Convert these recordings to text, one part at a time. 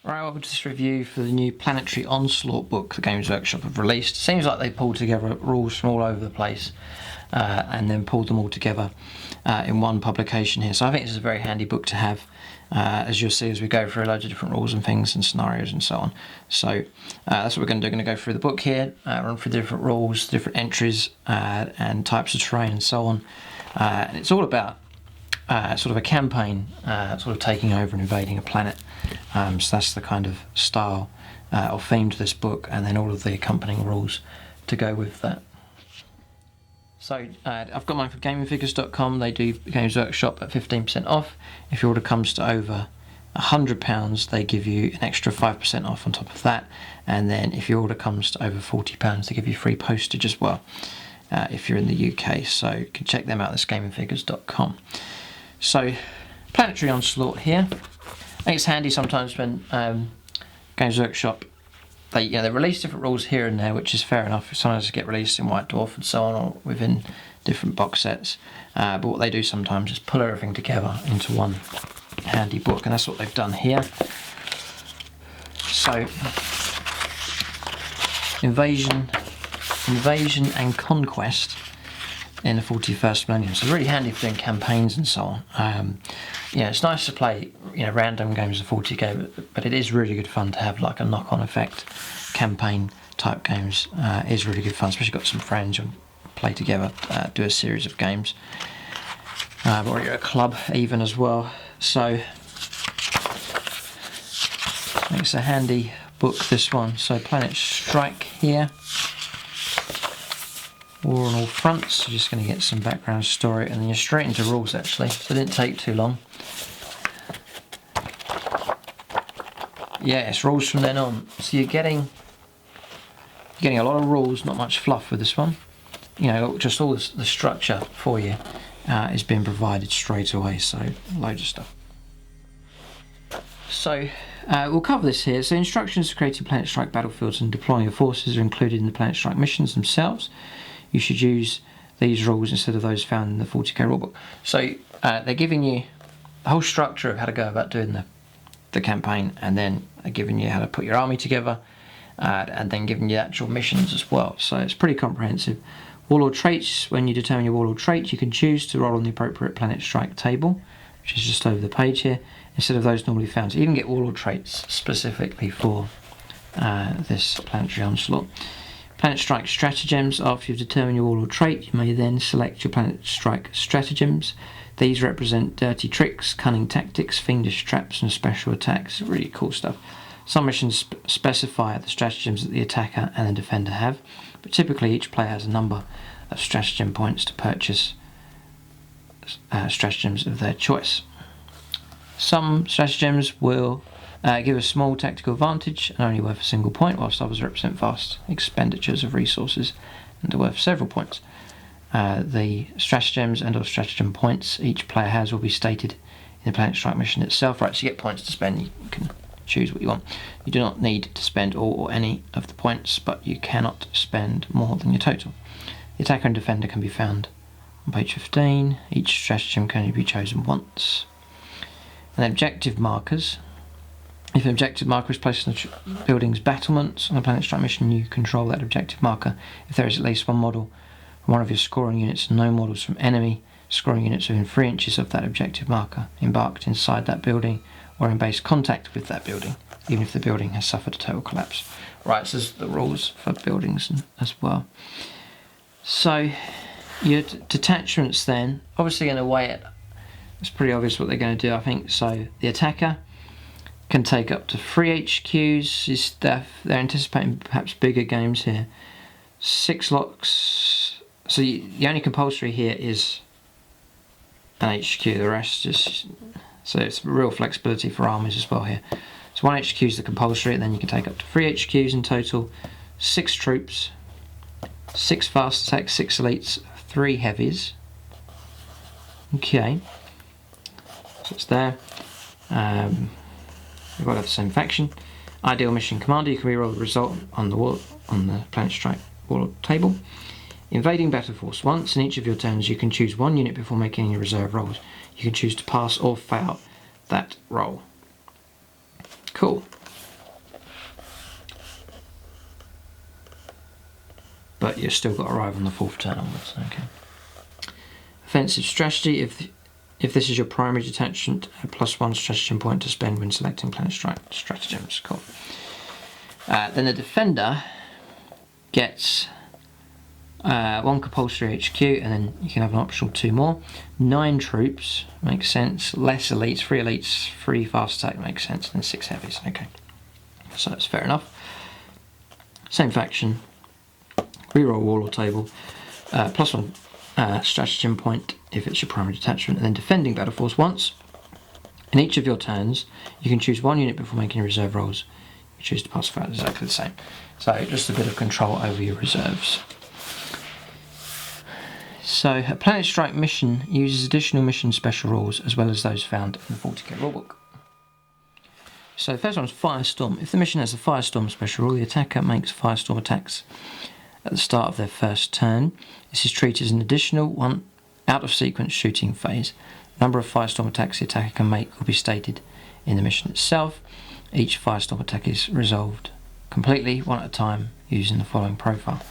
Right, welcome to this review for the new Planetary Onslaught book the Games Workshop have released. Seems like they pulled together rules from all over the place and then pulled them all together in one publication here. So I think this is a very handy book to have, as you'll see as we go through loads of different rules and things and scenarios and so on. So that's what we're going to do. We're going to go through the book here, run through the different rules, different entries and types of terrain and so on. And it's all about sort of a campaign, sort of taking over and invading a planet. So that's the kind of style or theme to this book, and then all of the accompanying rules to go with that. So I've got mine from gamingfigures.com. They do Games Workshop at 15% off. If your order comes to over £100, they give you an extra 5% off on top of that. And then if your order comes to over £40, they give you free postage as well, if you're in the UK. So you can check them out, that's gamingfigures.com. So, Planetary Onslaught here. I think it's handy sometimes when Games Workshop, they release different rules here and there, which is fair enough. Sometimes they get released in White Dwarf and so on, or within different box sets. But what they do sometimes is pull everything together into one handy book, and that's what they've done here. So, invasion and conquest in the 41st millennium. So really handy for doing campaigns and so on. It's nice to play random games of 40k, but it is really good fun to have like a knock-on effect campaign type games. It is really good fun, especially got some friends and play together, do a series of games, or you're a club even as well. So I think it's a handy book, this one. So Planet Strike here. War on all fronts. So just going to get some background story, and then you're straight into rules actually, so it didn't take too long. Yeah, it's rules from then on. So you're getting a lot of rules, not much fluff with this one. Just all the structure for you is being provided straight away, so loads of stuff. So we'll cover this here. So instructions for creating Planet Strike battlefields and deploying your forces are included in the Planet Strike missions themselves. You should use these rules instead of those found in the 40k rulebook. So they're giving you the whole structure of how to go about doing the campaign, and then they're giving you how to put your army together, and then giving you actual missions as well. So it's pretty comprehensive. Warlord traits. When you determine your warlord trait, you can choose to roll on the appropriate Planet Strike table, which is just over the page here, instead of those normally found. So you can get warlord traits specifically for this Planetary Onslaught. Planet Strike stratagems. After you've determined your warlord trait, you may then select your Planet Strike stratagems. These represent dirty tricks, cunning tactics, fiendish traps, and special attacks. Really cool stuff. Some missions specify the stratagems that the attacker and the defender have, but typically each player has a number of stratagem points to purchase stratagems of their choice. Some stratagems will give a small tactical advantage and only worth a single point, whilst others represent vast expenditures of resources and are worth several points. The stratagems and/or stratagem points each player has will be stated in the Planet Strike mission itself. Right, so you get points to spend. You can choose what you want. You do not need to spend all or any of the points, but you cannot spend more than your total. The attacker and defender can be found on page 15. Each stratagem can only be chosen once. And then objective markers. If an objective marker is placed on the building's battlements on a Planet Strike mission, you control that objective marker if there is at least one model from one of your scoring units and no models from enemy scoring units within 3 inches of that objective marker embarked inside that building or in base contact with that building, even if the building has suffered a total collapse. Right, so this is the rules for buildings as well. So your detachments then, obviously in a way it's pretty obvious what they're going to do, I think. So the attacker can take up to 3 HQs. They're anticipating perhaps bigger games here. 6 locks. So the only compulsory here is an HQ. The rest just, so it's real flexibility for armies as well here. So 1 HQ is the compulsory, and then you can take up to 3 HQs in total. 6 troops, 6 fast attacks, 6 elites, 3 heavies. Okay, so it's there. We've got to have the same faction. Ideal mission commander. You can reroll the result on the Planet Strike warlord table. Invading battle force. Once in each of your turns, you can choose 1 unit before making any reserve rolls. You can choose to pass or fail that roll. Cool. but you've still got to arrive on the 4th turn onwards. Okay. Offensive strategy. If this is your primary detachment, a +1 stratagem point to spend when selecting planet strike stratagems. Cool. Then the defender gets 1 compulsory HQ, and then you can have an optional 2 more. 9 troops makes sense. Less elites, 3 elites, 3 fast attack makes sense, and then 6 heavies. Okay, so that's fair enough. Same faction. Reroll warlord table. +1 stratagem point if it's your primary detachment, and then defending battle force once. In each of your turns, you can choose 1 unit before making reserve rolls. You choose to pass without exactly the same. So just a bit of control over your reserves. So a Planet Strike mission uses additional mission special rules as well as those found in the 40k rulebook. So the first one's Firestorm. If the mission has a Firestorm special rule, the attacker makes Firestorm attacks at the start of their first turn. This is treated as an additional 1 out of sequence shooting phase. The number of Firestorm attacks the attacker can make will be stated in the mission itself. Each Firestorm attack is resolved completely, 1 at a time, using the following profile.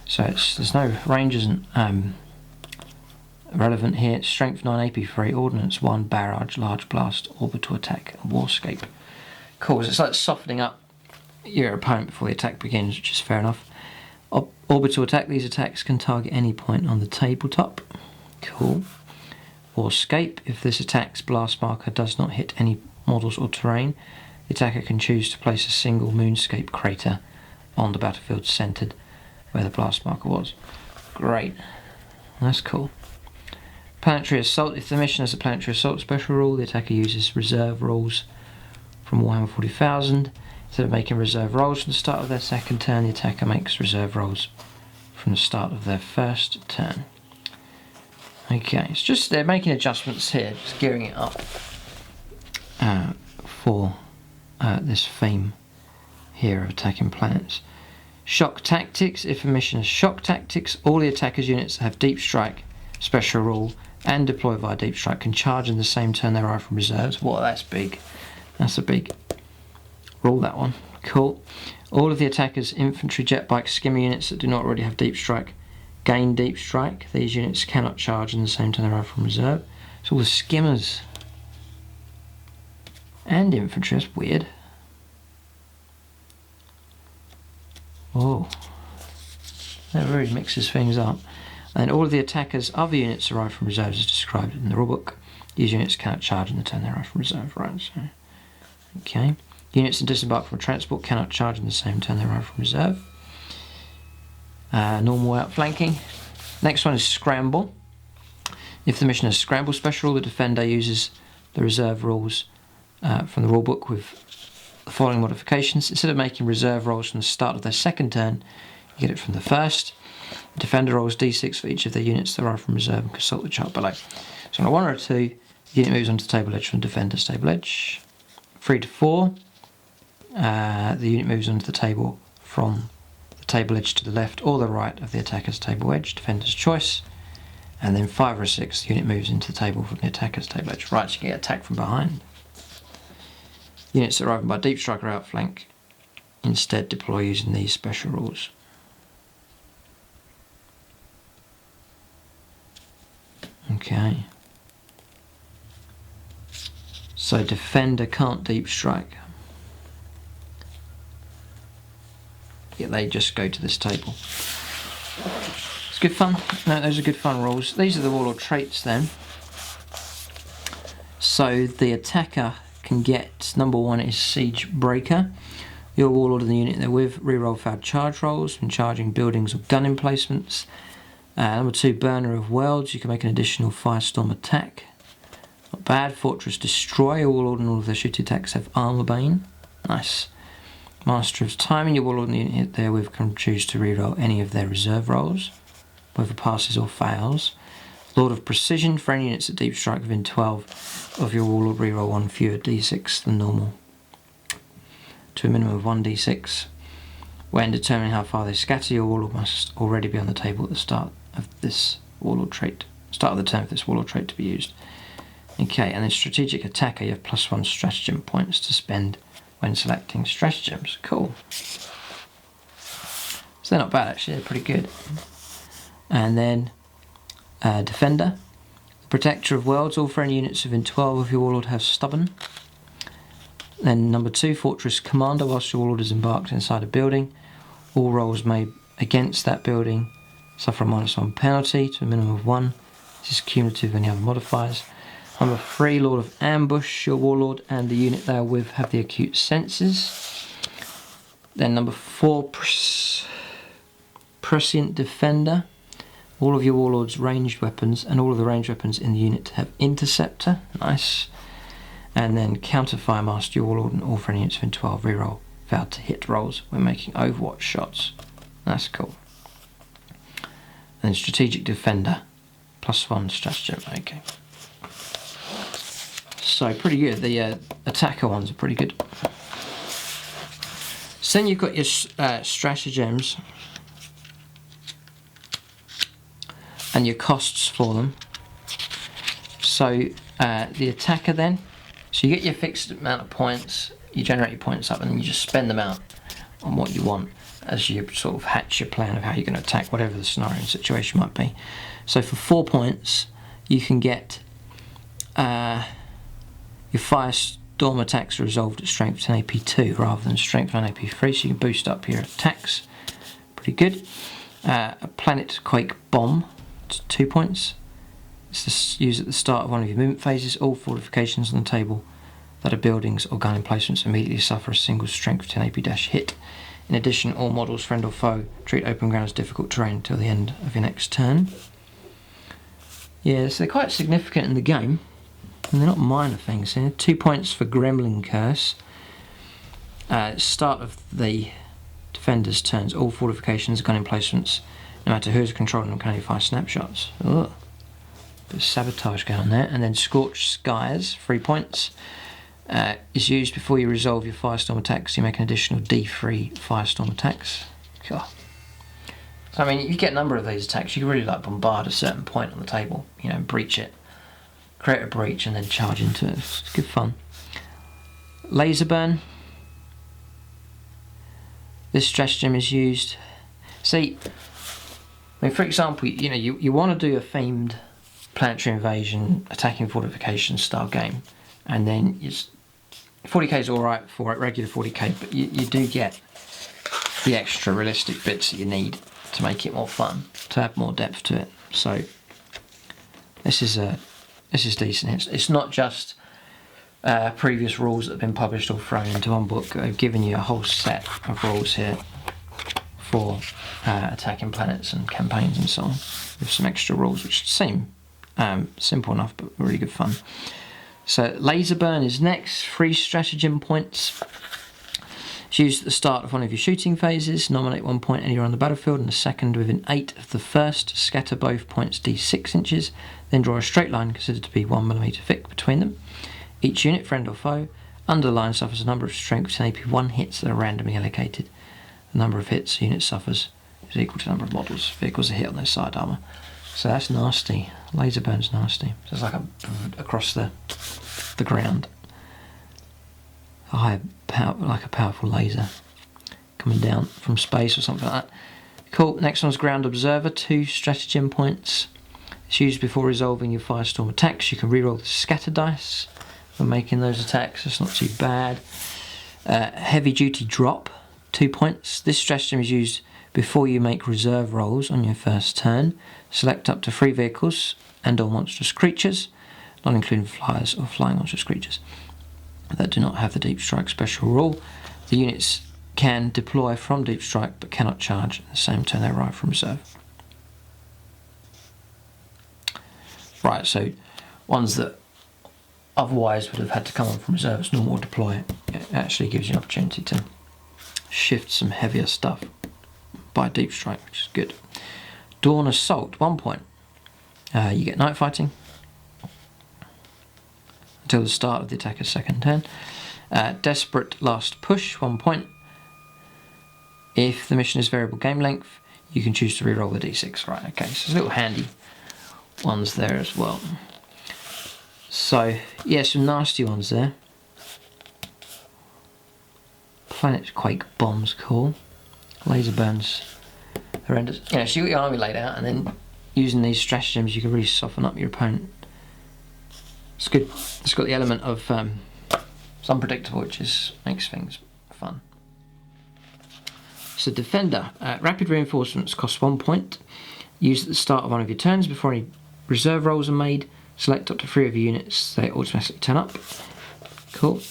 So there's no ranges and relevant here. Strength 9, AP 3, Ordnance 1, Barrage, Large Blast, Orbital Attack, and Warscape. Cool, so it's like softening up your opponent before the attack begins, which is fair enough. Orbital Attack, these attacks can target any point on the tabletop. Cool. Warscape, if this attack's blast marker does not hit any models or terrain, the attacker can choose to place a single moonscape crater on the battlefield centered where the blast marker was. Great. That's cool. Planetary Assault. If the mission has a Planetary Assault special rule, the attacker uses reserve rolls from Warhammer 40,000. Instead of making reserve rolls from the start of their second turn, the attacker makes reserve rolls from the start of their first turn. Okay, it's just they're making adjustments here, just gearing it up for this theme here of attacking planets. Shock Tactics. If a mission has Shock Tactics, all the attacker's units that have Deep Strike special rule and deploy via Deep Strike can charge in the same turn they arrive from reserves. Whoa, that's big. That's a big rule, that one. Cool. All of the attacker's infantry, jet bike, skimmer units that do not already have Deep Strike gain Deep Strike. These units cannot charge in the same turn they arrive from reserve. So all the skimmers and infantry, that's weird. Oh, that really mixes things up. And all of the attacker's other units arrive from reserves as described in the rulebook. These units cannot charge in the turn they arrive from reserve, right? So, okay. Units that disembark from transport cannot charge in the same turn they arrive from reserve. Normal outflanking. Next one is Scramble. If the mission has Scramble special, the defender uses the reserve rules from the rulebook with the following modifications. Instead of making reserve rolls from the start of their second turn, you get it from the first. The defender rolls d6 for each of their units that arrive from reserve and consult the chart below. So on a 1 or a 2, the unit moves onto the table edge from the defender's table edge. 3 to 4, the unit moves onto the table from the table edge to the left or the right of the attacker's table edge, defender's choice. And then 5 or 6, the unit moves into the table from the attacker's table edge. Right, so you get attacked from behind. Units that arrive by Deep Strike or outflank instead deploy using these special rules. Okay. So defender can't Deep Strike. Yeah, they just go to this table. It's good fun. No, those are good fun rules. These are the warlord traits then. So the attacker can get, number 1 is Siege Breaker. Your warlord and the unit they're with reroll failed charge rolls when charging buildings or gun emplacements. Number 2, Burner of Worlds. You can make an additional Firestorm attack. Not bad. Fortress Destroy. Your warlord and all of their shooting attacks have Armor Bane. Nice. Master of Timing. Your warlord and the unit therewith can choose to reroll any of their reserve rolls, whether passes or fails. Lord of Precision. For any units that Deep Strike within 12 of your warlord, reroll 1 fewer d6 than normal, to a minimum of 1d6. When determining how far they scatter, your warlord must already be on the table at the start of this warlord trait. Start of the turn for this warlord trait to be used. Okay, and then Strategic Attacker, you have +1 stratagem points to spend when selecting stratagems. Cool. So they're not bad actually, they're pretty good. And then Defender. Protector of Worlds. All friendly units within 12 of your warlord have Stubborn. Then number 2, Fortress Commander. Whilst your warlord is embarked inside a building, all rolls made against that building suffer a -1 penalty to a minimum of 1. This is cumulative of any other modifiers. Number 3, Lord of Ambush. Your warlord and the unit they are with have the acute senses. Then number 4, Prescient Defender. All of your warlord's ranged weapons and all of the ranged weapons in the unit have Interceptor. Nice. And then Counterfire Master. Your warlord and all friendly units within 12 reroll vowed to hit rolls when making Overwatch shots. That's cool. And Strategic Defender. +1 stratagem. Okay. So pretty good. The attacker ones are pretty good. So then you've got your stratagems and your costs for them. So the attacker then, so you get your fixed amount of points, you generate your points up, and then you just spend them out on what you want as you sort of hatch your plan of how you're going to attack whatever the scenario and situation might be. So for 4 points you can get your Firestorm attacks are resolved at strength 10 AP 2 rather than strength 9 AP 3, so you can boost up your attacks. Pretty good. A Planet Quake Bomb. 2 points. It's used at the start of one of your movement phases. All fortifications on the table that are buildings or gun emplacements immediately suffer a single strength 10 AP- hit. In addition, all models, friend or foe, treat open ground as difficult terrain until the end of your next turn. Yeah, so they're quite significant in the game, and they're not minor things here. 2 points for Gremlin Curse. Start of the defender's turns, all fortifications, gun emplacements, no matter who is controlling them, can only fire snapshots. Ugh. Bit of sabotage going on there. And then Scorched Skies, 3 points. Is used before you resolve your Firestorm attacks. You make an additional D3 Firestorm attacks. God. So, I mean, you get a number of these attacks. You can really like bombard a certain point on the table, you know, breach it, create a breach, and then charge into it. It's good fun. Laser Burn. This stratagem is used. See, I mean, for example, you know, you want to do a themed planetary invasion, attacking fortification style game, and then 40k is alright for it, regular 40k, but you do get the extra realistic bits that you need to make it more fun, to add more depth to it. So this is decent. It's not just previous rules that have been published or thrown into one book. I've given you a whole set of rules here for attacking planets and campaigns and so on, with some extra rules which seem simple enough but really good fun. So Laser Burn is next. 3 stratagem points. It's used at the start of one of your shooting phases. Nominate 1 point anywhere on the battlefield and a second within 8 of the first. Scatter both points d6 inches. Then draw a straight line considered to be 1mm thick between them. Each unit, friend or foe, under the line suffers a number of strength 10 AP 1 hits that are randomly allocated. The number of hits the unit suffers is equal to the number of models vehicles that hit on their side armour. So that's nasty. Laser Burn's nasty. So it's like across the ground. Like a powerful laser coming down from space or something like that. Cool. Next one's Ground Observer. 2 stratagem points. It's used before resolving your Firestorm attacks. You can reroll the scatter dice when making those attacks. That's not too bad. Heavy Duty Drop. 2 points. This stratagem is used before you make reserve rolls on your first turn. Select up to 3 vehicles and or monstrous creatures, not including flyers or flying monstrous creatures, that do not have the Deep Strike special rule. The units can deploy from Deep Strike but cannot charge at the same turn they arrive from reserve. Right, so ones that otherwise would have had to come on from reserve as normal or deploy, it actually gives you an opportunity to shift some heavier stuff by Deep Strike, which is good. Dawn Assault, 1 point. You get night fighting until the start of the attacker's second turn. Desperate Last Push, 1 point. If the mission is variable game length, you can choose to reroll the d6. Right, okay, so there's little handy ones there as well. So, yeah, some nasty ones there. Planet Quake Bomb's cool. Laser Burn's horrendous. You know, so you got your army laid out, and then using these stratagems you can really soften up your opponent. It's good. It's got the element of it's unpredictable, which makes things fun. So defender, rapid reinforcements cost 1 point. Used at the start of one of your turns before any reserve rolls are made. Select up to 3 of your units, they automatically turn up. Cool.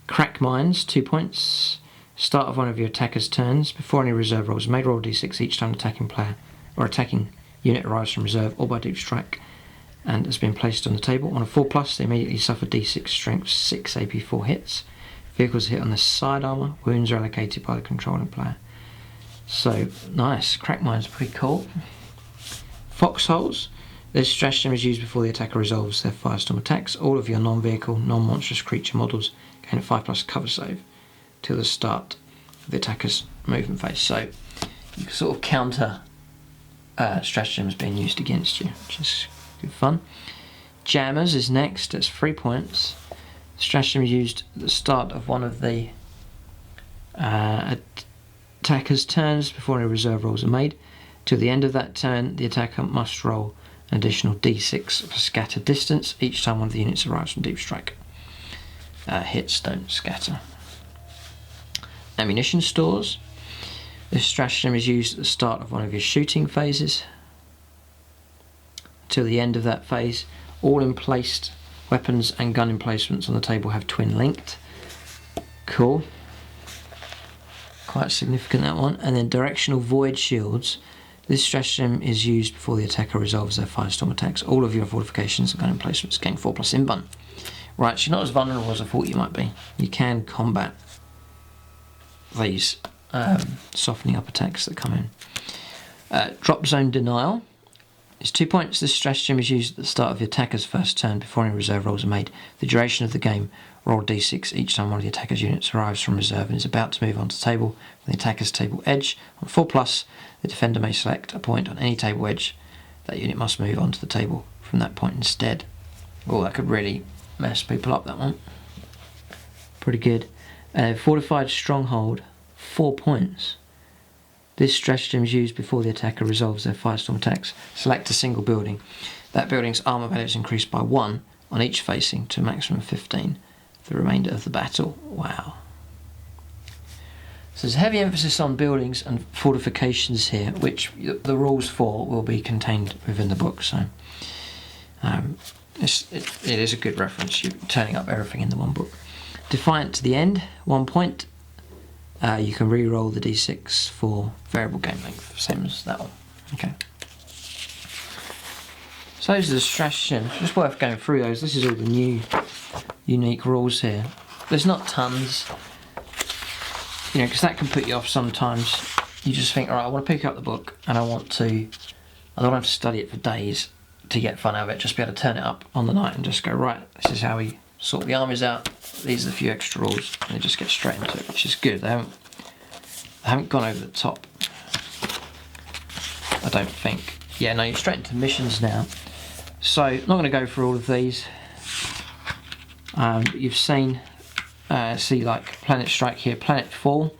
Crack mines, 2 points. Start of one of your attacker's turns before any reserve rolls are made. Roll d6 each time an attacking player or attacking unit arrives from reserve or by deep strike and has been placed on the table. On a 4+, they immediately suffer d6 strength 6 AP4 hits. Vehicles hit on the side armour. Wounds are allocated by the controlling player. So nice. Crack mines are pretty cool. Foxholes. This stratagem is used before the attacker resolves their firestorm attacks. All of your non-vehicle, non-monstrous creature models gain a 5+ cover save till the start of the attacker's movement phase. So you can sort of counter stratagems being used against you, which is good fun. Jammers is next. It's 3 points. Stratagem is used at the start of one of the attacker's turns before any reserve rolls are made. Till the end of that turn, the attacker must roll an additional d6 for scatter distance each time one of the units arrives from deep strike. Hits don't scatter. Ammunition stores. This stratagem is used at the start of one of your shooting phases. Till the end of that phase, all emplaced weapons and gun emplacements on the table have twin linked. Cool. Quite significant, that one. And then directional void shields. This stratagem is used before the attacker resolves their firestorm attacks. All of your fortifications and gun emplacements gain 4+ invuln. Right, so you're not as vulnerable as I thought you might be. You can combat these softening up attacks that come in. Drop zone denial. It's 2 points. This stratagem is used at the start of the attacker's first turn before any reserve rolls are made. The duration of the game, roll d6 each time one of the attacker's units arrives from reserve and is about to move onto the table from the attacker's table edge. On 4+, the defender may select a point on any table edge. That unit must move onto the table from that point instead. Oh, that could really mess people up, that one. Pretty good. Fortified Stronghold, 4 points. This stratagem is used before the attacker resolves their firestorm attacks. Select a single building. That building's armour value is increased by 1 on each facing to a maximum of 15 for the remainder of the battle. Wow. So there's heavy emphasis on buildings and fortifications here, which the rules for will be contained within the book. So it is a good reference. You're turning up everything in the one book. Defiant to the end, 1 point. You can re-roll the d6 for variable game length, same as that one. Okay. So those are the stratagems. Just worth going through those. This is all the new, unique rules here. There's not tons, you know, because that can put you off sometimes. You just think, all right, I want to pick up the book and I don't have to study it for days to get fun out of it. Just be able to turn it up on the night and just go, right, this is how we sort the armies out. These are the few extra rules, and they just get straight into it, which is good. They haven't gone over the top, I don't think. Yeah, no, you're straight into missions now. So, not going to go through all of these. You've seen, see like Planet Strike here, Planet Fall.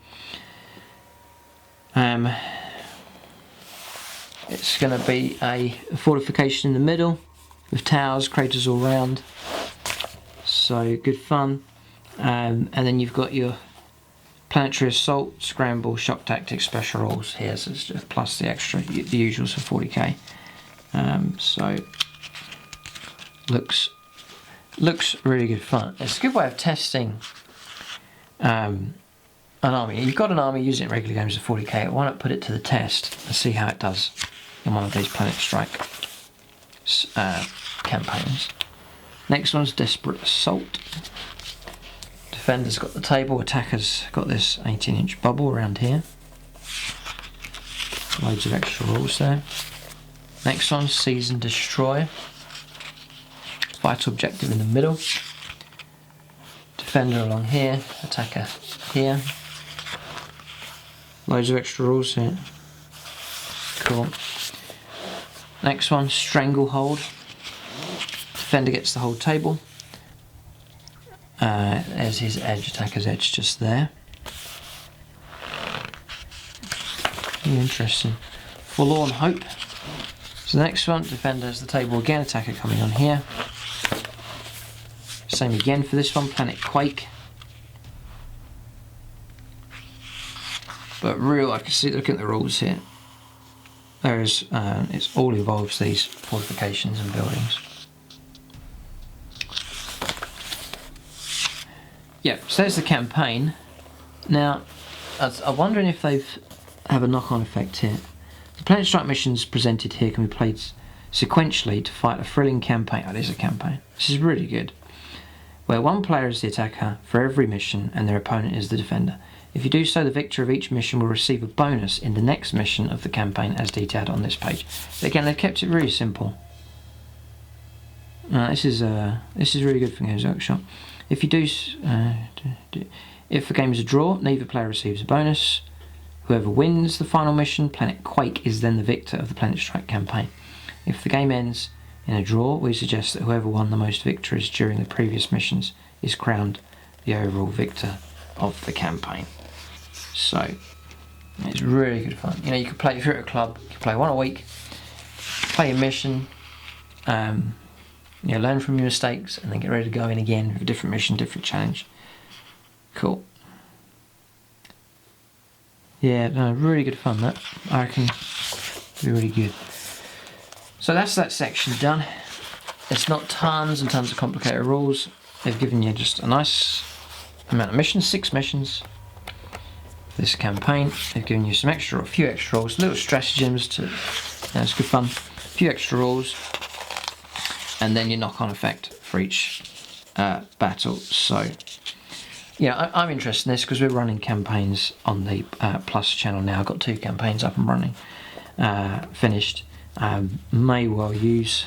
It's going to be a fortification in the middle with towers, craters all round. So good fun. And then you've got your planetary assault, scramble, shock tactics, special rolls here, so it's just plus the extra, the usuals for 40k. So looks really good fun. It's a good way of testing an army. You've got an army using it in regular games of 40k. Why not put it to the test and see how it does in one of these Planet Strike campaigns. Next one's Desperate Assault. Defender's got the table, attacker's got this 18-inch bubble around here. Loads of extra rules there. Next one's Seize and Destroy. Vital objective in the middle. Defender along here, attacker here. Loads of extra rules here. Cool. Next one, Stranglehold. Defender gets the whole table. There's his edge, attacker's edge just there. Interesting. Forlorn Hope. So the next one, defender has the table again, attacker coming on here. Same again for this one, Planet Quake. But real, I can see, look at the rules here. There's, it all involves these fortifications and buildings. Yeah, so there's the campaign. Now, I'm wondering if they have a knock-on effect here. The Planet Strike missions presented here can be played sequentially to fight a thrilling campaign. Oh, it is a campaign. This is really good. Where one player is the attacker for every mission and their opponent is the defender. If you do so, the victor of each mission will receive a bonus in the next mission of the campaign as detailed on this page. But again, they've kept it really simple. This is really good for Games Workshop. If you do, if the game is a draw, neither player receives a bonus. Whoever wins the final mission, Planet Quake, is then the victor of the Planet Strike campaign. If the game ends in a draw, we suggest that whoever won the most victories during the previous missions is crowned the overall victor of the campaign. So, it's really good fun. You know, you can play, if you're at a club, you can play one a week, play a mission, you know, learn from your mistakes, and then get ready to go in again with a different mission, different challenge. Cool. Yeah, no, really good fun, that. I reckon it'll be really good. So that's that section done. It's not tons and tons of complicated rules. They've given you just a nice amount of missions, 6 missions. This campaign, they've given you some extra, a few extra rules, little stratagems to, it's good fun. A few extra rules, and then your knock-on effect for each battle. So, yeah, I'm interested in this because we're running campaigns on the Plus channel now. I've got 2 campaigns up and running, finished. May well use,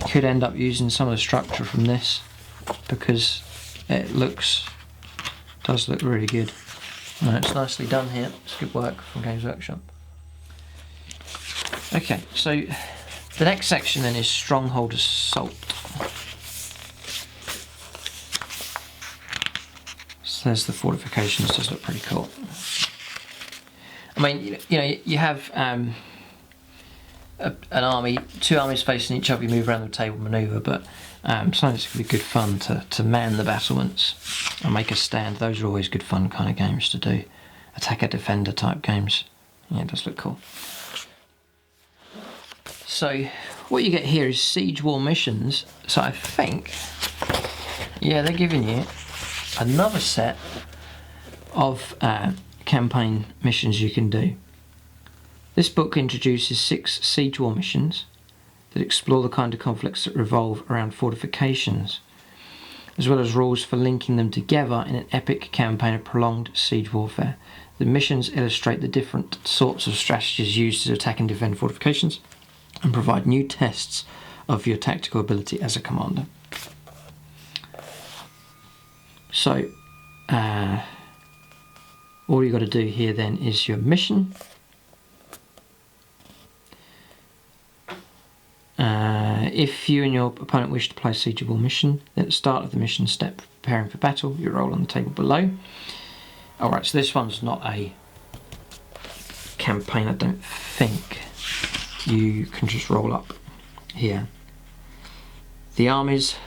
could end up using some of the structure from this because it does look really good. It's nicely done here. It's good work from Games Workshop. Okay, so the next section then is Stronghold Assault. So there's the fortifications. Does look pretty cool. I mean, you know, you have an army, 2 armies facing each other. You move around the table, manoeuvre, but sometimes it's going to be good fun to man the battlements and make a stand. Those are always good fun kind of games to do. Attacker, defender type games. Yeah, it does look cool. So what you get here is siege war missions. So I think, yeah, they're giving you another set of campaign missions you can do. This book introduces 6 siege war missions that explore the kind of conflicts that revolve around fortifications, as well as rules for linking them together in an epic campaign of prolonged siege warfare. The missions illustrate the different sorts of strategies used to attack and defend fortifications and provide new tests of your tactical ability as a commander. So, all you've got to do here then is your mission. If you and your opponent wish to play a siegeable mission, then at the start of the mission step, preparing for battle, you roll on the table below. Alright, so this one's not a campaign, I don't think. You can just roll up here. The armies,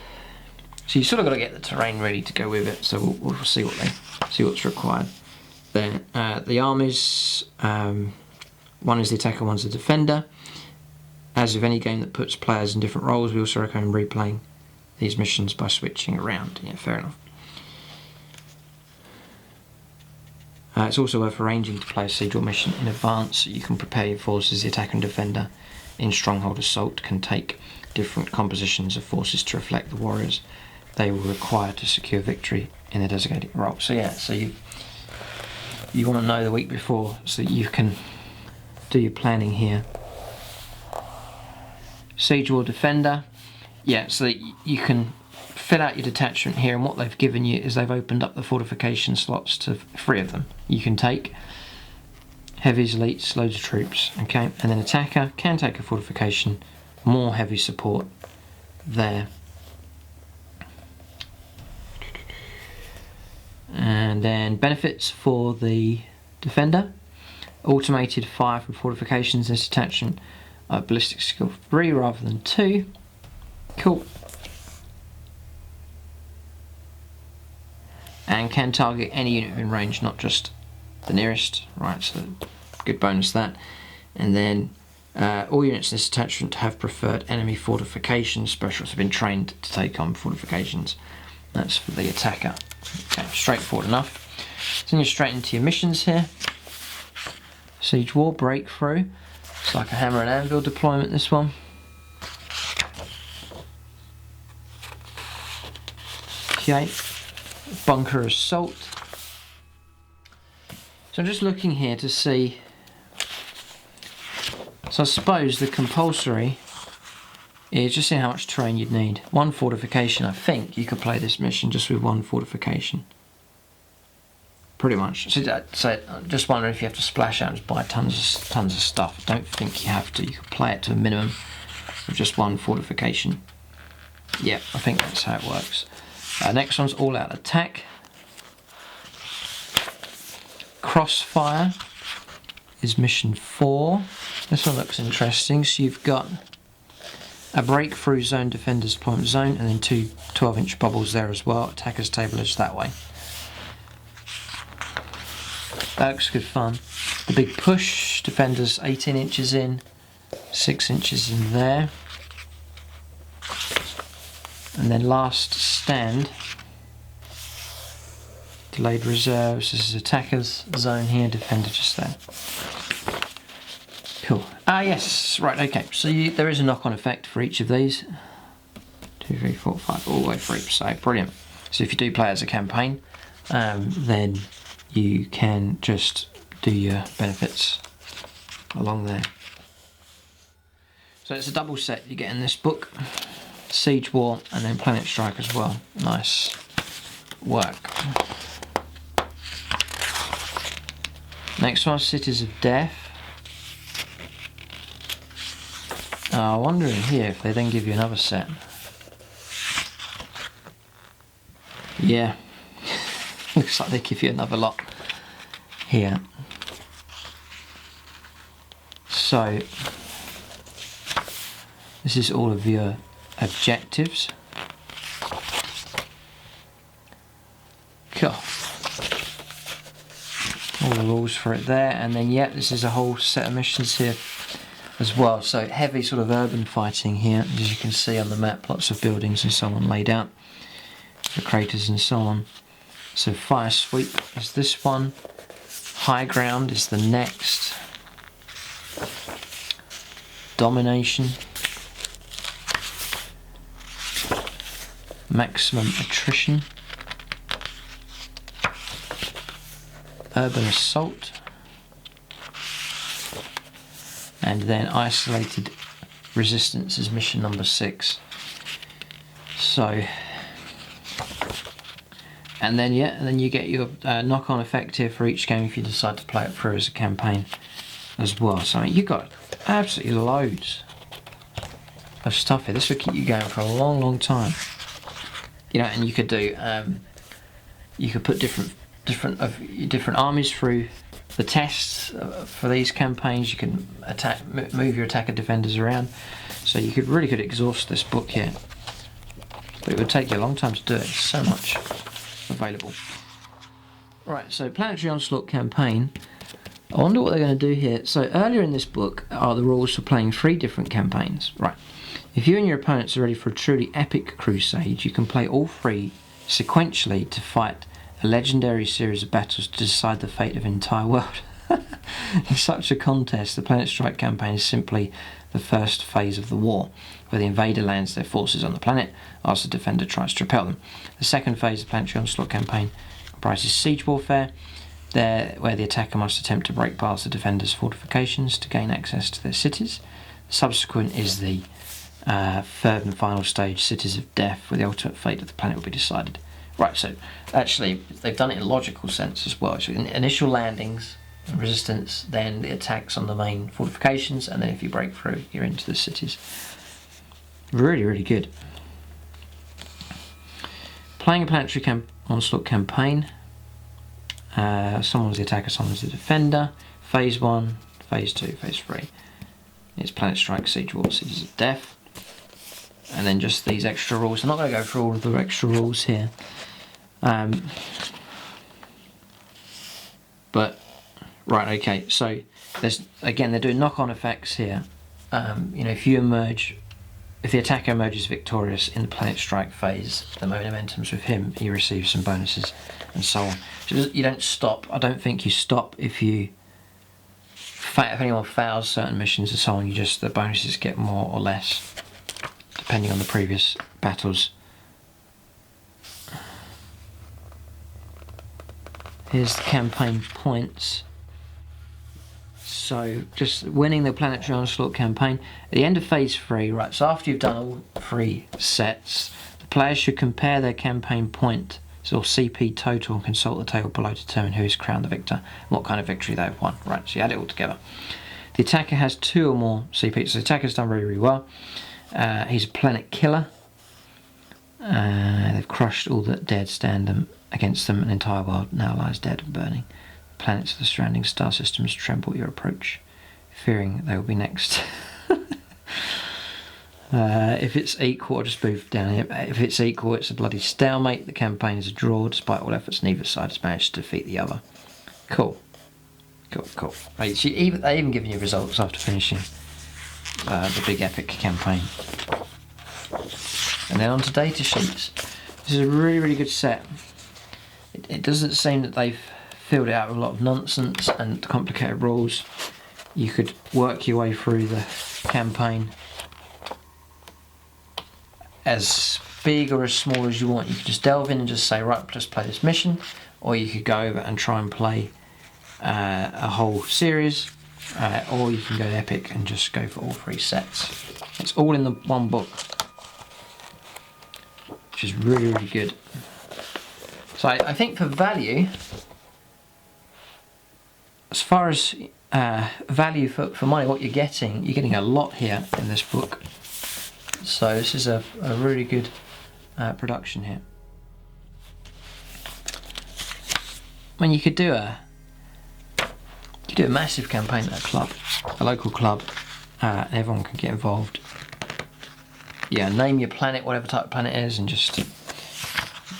so you sort of got to get the terrain ready to go with it, so we'll see what's required. Then the armies, one is the attacker, one's the defender. As with any game that puts players in different roles, we also recommend replaying these missions by switching around. Yeah, fair enough. It's also worth arranging to play a siege war mission in advance so you can prepare your forces. The attacker and defender in Stronghold Assault can take different compositions of forces to reflect the warriors they will require to secure victory in their designated role. So yeah, so you want to know the week before so that you can do your planning here. Siege War Defender, yeah, so that you can fill out your detachment here, and what they've given you is they've opened up the fortification slots to 3 of them. You can take heavies, elites, loads of troops, okay, and then attacker can take a fortification, more heavy support there. And then benefits for the defender. Automated fire from fortifications. This attachment ballistic skill 3 rather than 2. Cool. And can target any unit in range, not just the nearest. Right, so good bonus that. And then all units in this attachment have preferred enemy fortifications. Specials have been trained to take on fortifications. That's for the attacker. Okay, straightforward enough. So then you're straight into your missions here. Siege War, Breakthrough. It's like a hammer and anvil deployment, this one. Okay. Bunker Assault. So I'm just looking here to see. So I suppose the compulsory is just seeing how much terrain you'd need. 1 fortification. I think you could play this mission just with 1 fortification. Pretty much. So I'm just wondering if you have to splash out and just buy tons of stuff. I don't think you have to. You can play it to a minimum with just 1 fortification. Yeah, I think that's how it works. Next one's All Out Attack. Crossfire is mission 4. This one looks interesting. So you've got a breakthrough zone, defender's deployment zone, and then 2 12-inch bubbles there as well. Attacker's table edge that way. That looks good fun. The big push, defenders 18 inches in, 6 inches in there. And then last stand, delayed reserves. This is attacker's zone here, defender just there. Cool. Ah yes, right, okay. So there is a knock-on effect for each of these. 2, 3, 4, 5, all the way through. So brilliant. So if you do play as a campaign, then you can just do your benefits along there. So it's a double set you get in this book. Siege War and then Planet Strike as well. Nice work. Next one, Cities of Death. I wonder in here if they then give you another set. Yeah. Looks like they give you another lot here. So this is all of your objectives. Cool. All the rules for it there, and then yeah, this is a whole set of missions here as well. So heavy sort of urban fighting here, as you can see on the map, lots of buildings and so on laid out, the craters and so on. So fire sweep is this one, high ground is the next, domination, maximum attrition, urban assault, and then isolated resistance is mission number 6. So, and then yeah, and then you get your knock-on effect here for each game if you decide to play it through as a campaign as well. So I mean, you've got absolutely loads of stuff here. This will keep you going for a long, long time. You know, and you could do, you could put different armies through the tests for these campaigns. You can move your attacker defenders around, so you really could exhaust this book here. But it would take you a long time to do it. There's so much available. Right, so Planetary Onslaught campaign. I wonder what they're going to do here. So earlier in this book are the rules for playing 3 different campaigns. Right. If you and your opponents are ready for a truly epic crusade, you can play all 3 sequentially to fight a legendary series of battles to decide the fate of an entire world. In such a contest, the Planet Strike campaign is simply the first phase of the war, where the invader lands their forces on the planet whilst the defender tries to repel them. The second phase of the Planetary Onslaught campaign comprises siege warfare, where the attacker must attempt to break past the defender's fortifications to gain access to their cities. The subsequent is the third and final stage, Cities of Death, where the ultimate fate of the planet will be decided. Right, so actually they've done it in a logical sense as well. So initial landings, resistance, then the attacks on the main fortifications, and then if you break through, you're into the cities. Really, really good. Playing a Planetary Onslaught campaign. Someone's the attacker, someone's the defender. Phase 1, Phase 2, Phase 3. It's Planet Strike, Siege War, Citizens of Death. And then just these extra rules. I'm not going to go through all of the extra rules here. But, right, okay, so there's, again, they're doing knock-on effects here. You know, if the attacker emerges victorious in the Planet Strike phase, the momentum's with him, he receives some bonuses, and so on. So you don't stop. I don't think you stop if anyone fails certain missions and so on. You just, the bonuses get more or less, depending on the previous battles. Here's the campaign points. So, just winning the Planetary Onslaught campaign. At the end of Phase 3, right, so after you've done all 3 sets, the players should compare their campaign point, so CP total, and consult the table below to determine who is crowned the victor and what kind of victory they have won. Right, so you add it all together. The attacker has 2 or more CP, so the attacker's done really, really well. He's a planet killer. They've crushed all that dared stand them against them. An entire world now lies dead and burning. Planets of the surrounding star systems tremble at your approach, fearing they will be next. If it's equal, I'll just move down here. If it's equal, it's a bloody stalemate. The campaign is a draw. Despite all efforts, neither side has managed to defeat the other. Cool. Cool. Right, so they even give you results after finishing the big epic campaign. And then on to data sheets. This is a really, really good set. It doesn't seem that they've filled it out with a lot of nonsense and complicated rules. You could work your way through the campaign as big or as small as you want. You could just delve in and just say, right, just play this mission, or you could go over and try and play a whole series, or you can go epic and just go for all 3 sets. It's all in the one book, which is really, really good. So I think for value, as far as value for money, what you're getting a lot here in this book. So this is a really good production here. I mean, you could do a massive campaign at a club, a local club, and everyone can get involved. Yeah, name your planet, whatever type of planet it is, and just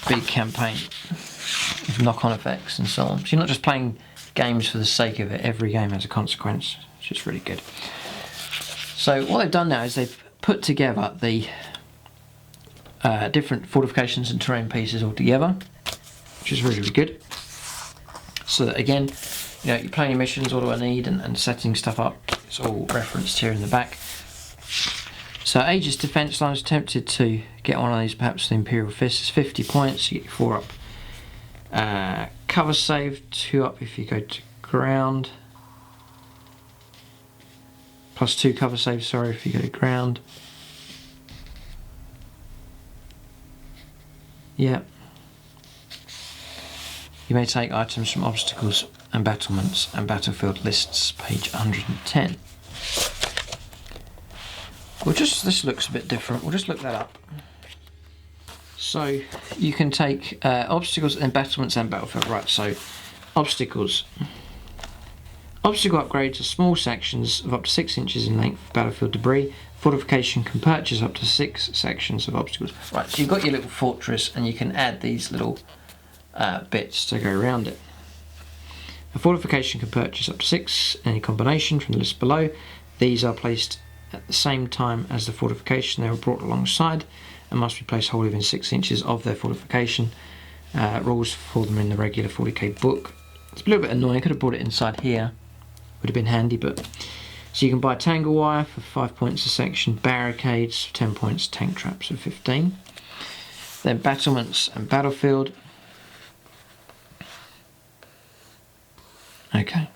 big campaign with knock-on effects and so on. So you're not just playing games for the sake of it. Every game has a consequence, which is really good. So what they've done now is they've put together the different fortifications and terrain pieces all together, which is really, really good. So that, again, you know, you're playing your missions, what do I need, and setting stuff up. It's all referenced here in the back. So Aegis defense lines, tempted to get one of these, perhaps the Imperial Fist. It's 50 points, you get 4 up. Cover save, 2 up if you go to ground. Plus 2 cover save, sorry, if you go to ground. Yeah. You may take items from obstacles and battlements and battlefield lists, page 110. This looks a bit different. We'll just look that up. So you can take obstacles and battlements and battlefield. Right, so obstacles. Obstacle upgrades are small sections of up to 6 inches in length of battlefield debris. Fortification can purchase up to 6 sections of obstacles. Right, so you've got your little fortress and you can add these little bits to go around it. A fortification can purchase up to 6 in any combination from the list below. These are placed at the same time as the fortification. They are brought alongside and must be placed wholly within 6 inches of their fortification. Rules for them in the regular 40k book. It's a little bit annoying. I could have brought it inside here. Would have been handy, but so you can buy tangle wire for 5 points a section, barricades for 10 points, tank traps for 15. Then battlements and battlefield. Okay.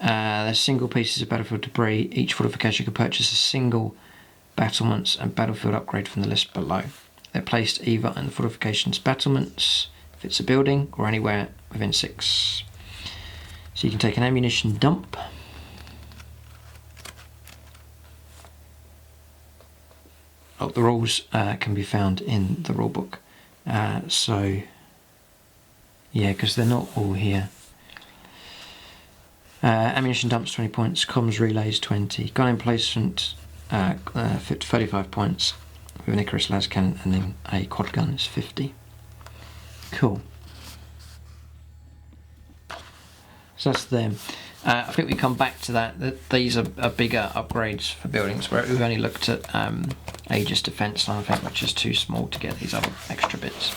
There's single pieces of battlefield debris. Each fortification can purchase a single battlements and battlefield upgrade from the list below. They're placed either in the fortification's battlements, if it's a building, or anywhere within 6. So you can take an ammunition dump. Oh, the rules can be found in the rule book. So, yeah, because they're not all here. Ammunition dumps 20 points, comms relays 20, gun emplacement 35 points with an Icarus las cannon, and then a quad gun is 50. Cool. So that's them. I think we come back to that these are bigger upgrades for buildings, where we've only looked at Aegis defense line, I think, which is too small to get these other extra bits.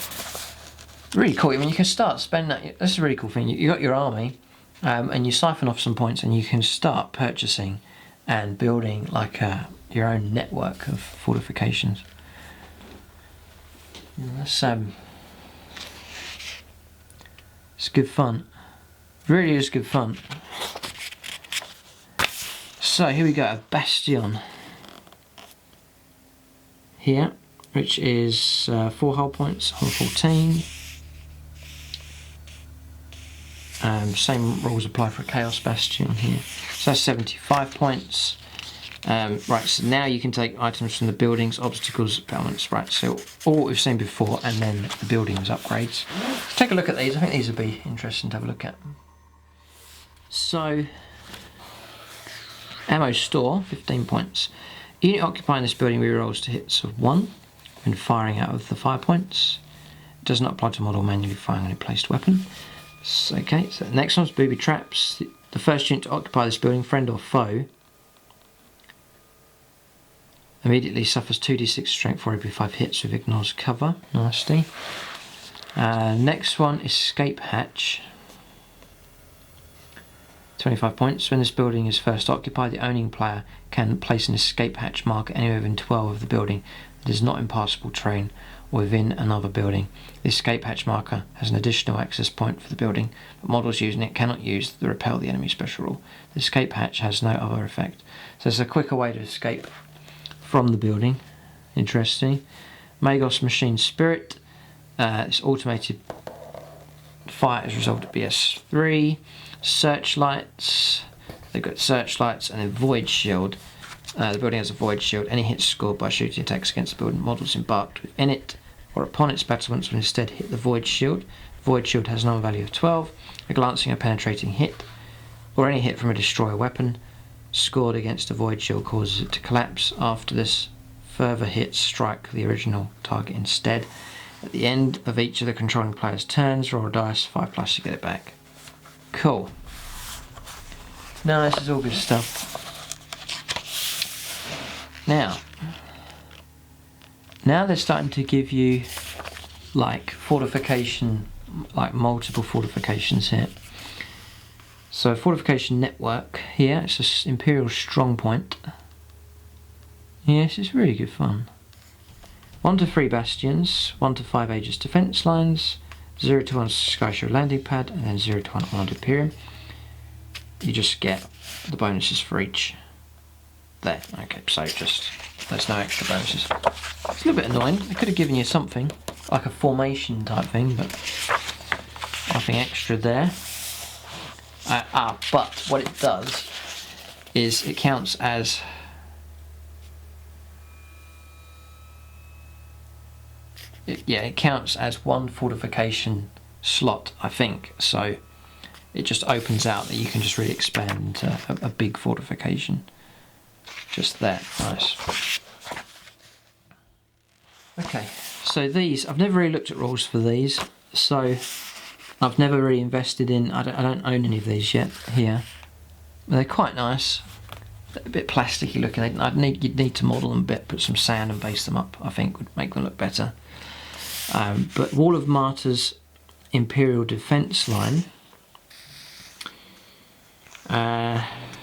Really cool. I mean, you can start spending that. That's a really cool thing. You got your army, and you siphon off some points, and you can start purchasing and building like your own network of fortifications. That's it's good fun. Really is good fun. So here we go, a bastion here, which is 4 hull points on 14. Same rules apply for a Chaos Bastion here. So that's 75 points. Right, so now you can take items from the buildings, obstacles, battlements. Right, so all what we've seen before, and then the buildings upgrades. Take a look at these. I think these would be interesting to have a look at. So, ammo store, 15 points. Unit occupying this building rerolls to hits of 1 when firing out of the 5 points. Does not apply to model manually firing on a placed weapon. So, okay, so the next one's booby traps. The first unit to occupy this building, friend or foe, immediately suffers 2d6 strength for every 5 hits with ignores cover. Nasty. Next one, escape hatch. 25 points. When this building is first occupied, the owning player can place an escape hatch marker anywhere within 12 of the building that is not impassable terrain or within another building. The escape hatch marker has an additional access point for the building, but models using it cannot use the repel the enemy special rule. The escape hatch has no other effect. So it's a quicker way to escape from the building. Interesting. Magos Machine Spirit. This automated fire is resolved at BS3. Searchlights. They've got searchlights and then void shield. The building has a void shield. Any hits scored by shooting attacks against the building models embarked within it or upon its battlements will instead hit the void shield. Void shield has an value of 12. A glancing or penetrating hit or any hit from a destroyer weapon scored against a void shield causes it to collapse. After this, further hits strike the original target instead. At the end of each of the controlling player's turns, roll a dice, 5+ to get it back. Cool. No, this is all good stuff. Now they're starting to give you like fortification, like multiple fortifications here. So fortification network here, it's an Imperial strong point. Yes, it's really good fun. 1 to 3 bastions, 1 to 5 Aegis defense lines, 0 to 1 Sky Shield landing pad, and then 0 to 1 Armored Imperium. You just get the bonuses for each. There, okay, so just, there's no extra bonuses. It's a little bit annoying. They could have given you something, like a formation type thing, but nothing extra there. But what it does is it counts as it counts as 1 fortification slot, I think. So it just opens out that you can just really expand into a big fortification. Just there, nice. Okay, so these, I've never really looked at rules for these, so I've never really invested in, I don't own any of these yet here. They're quite nice, a bit plasticky looking. You'd need to model them a bit, put some sand and base them up, I think would make them look better. But Wall of Martyrs Imperial defense line.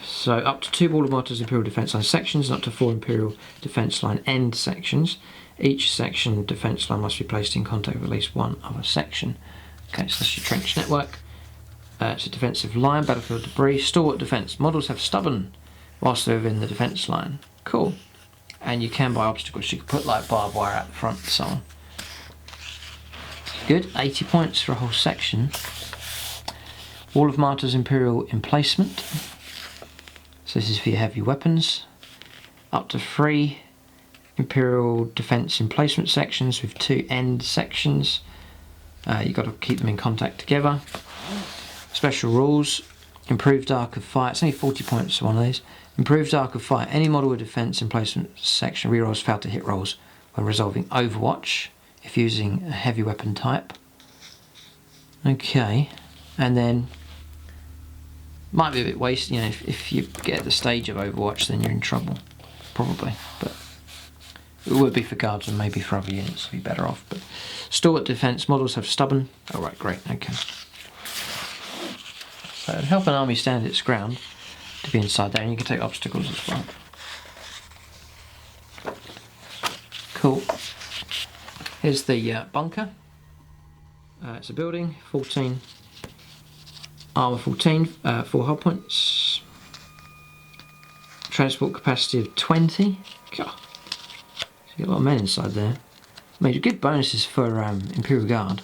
So up to 2 Wall of Martyrs Imperial defense line sections and up to 4 Imperial defense line end sections. Each section defense line must be placed in contact with at least one other section. Okay, so that's your trench network. It's a defensive line, battlefield debris, stalwart defense. Models have stubborn whilst they're within the defense line. Cool. And you can buy obstacles. You can put like barbed wire out the front and so on. Good, 80 points for a whole section. Wall of Martyrs Imperial emplacement. So this is for your heavy weapons. Up to 3 Imperial defense emplacement sections with 2 end sections. You've got to keep them in contact together. Special rules. Improved arc of fire. It's only 40 points for one of these. Improved arc of fire. Any model with defense emplacement section rerolls fail to hit rolls when resolving Overwatch if using a heavy weapon type. Okay, and then might be a bit wasted. You know, if you get at the stage of Overwatch, then you're in trouble, probably. But it would be for guards and maybe for other units, be better off. But stalwart defense models have stubborn. All right, great. Okay. So it'd help an army stand its ground to be inside there, and you can take obstacles as well. Cool. Here's the bunker. It's a building, 14, armour 14, 4 hull points, transport capacity of 20. God, you get a lot of men inside there. Made good bonuses for Imperial Guard.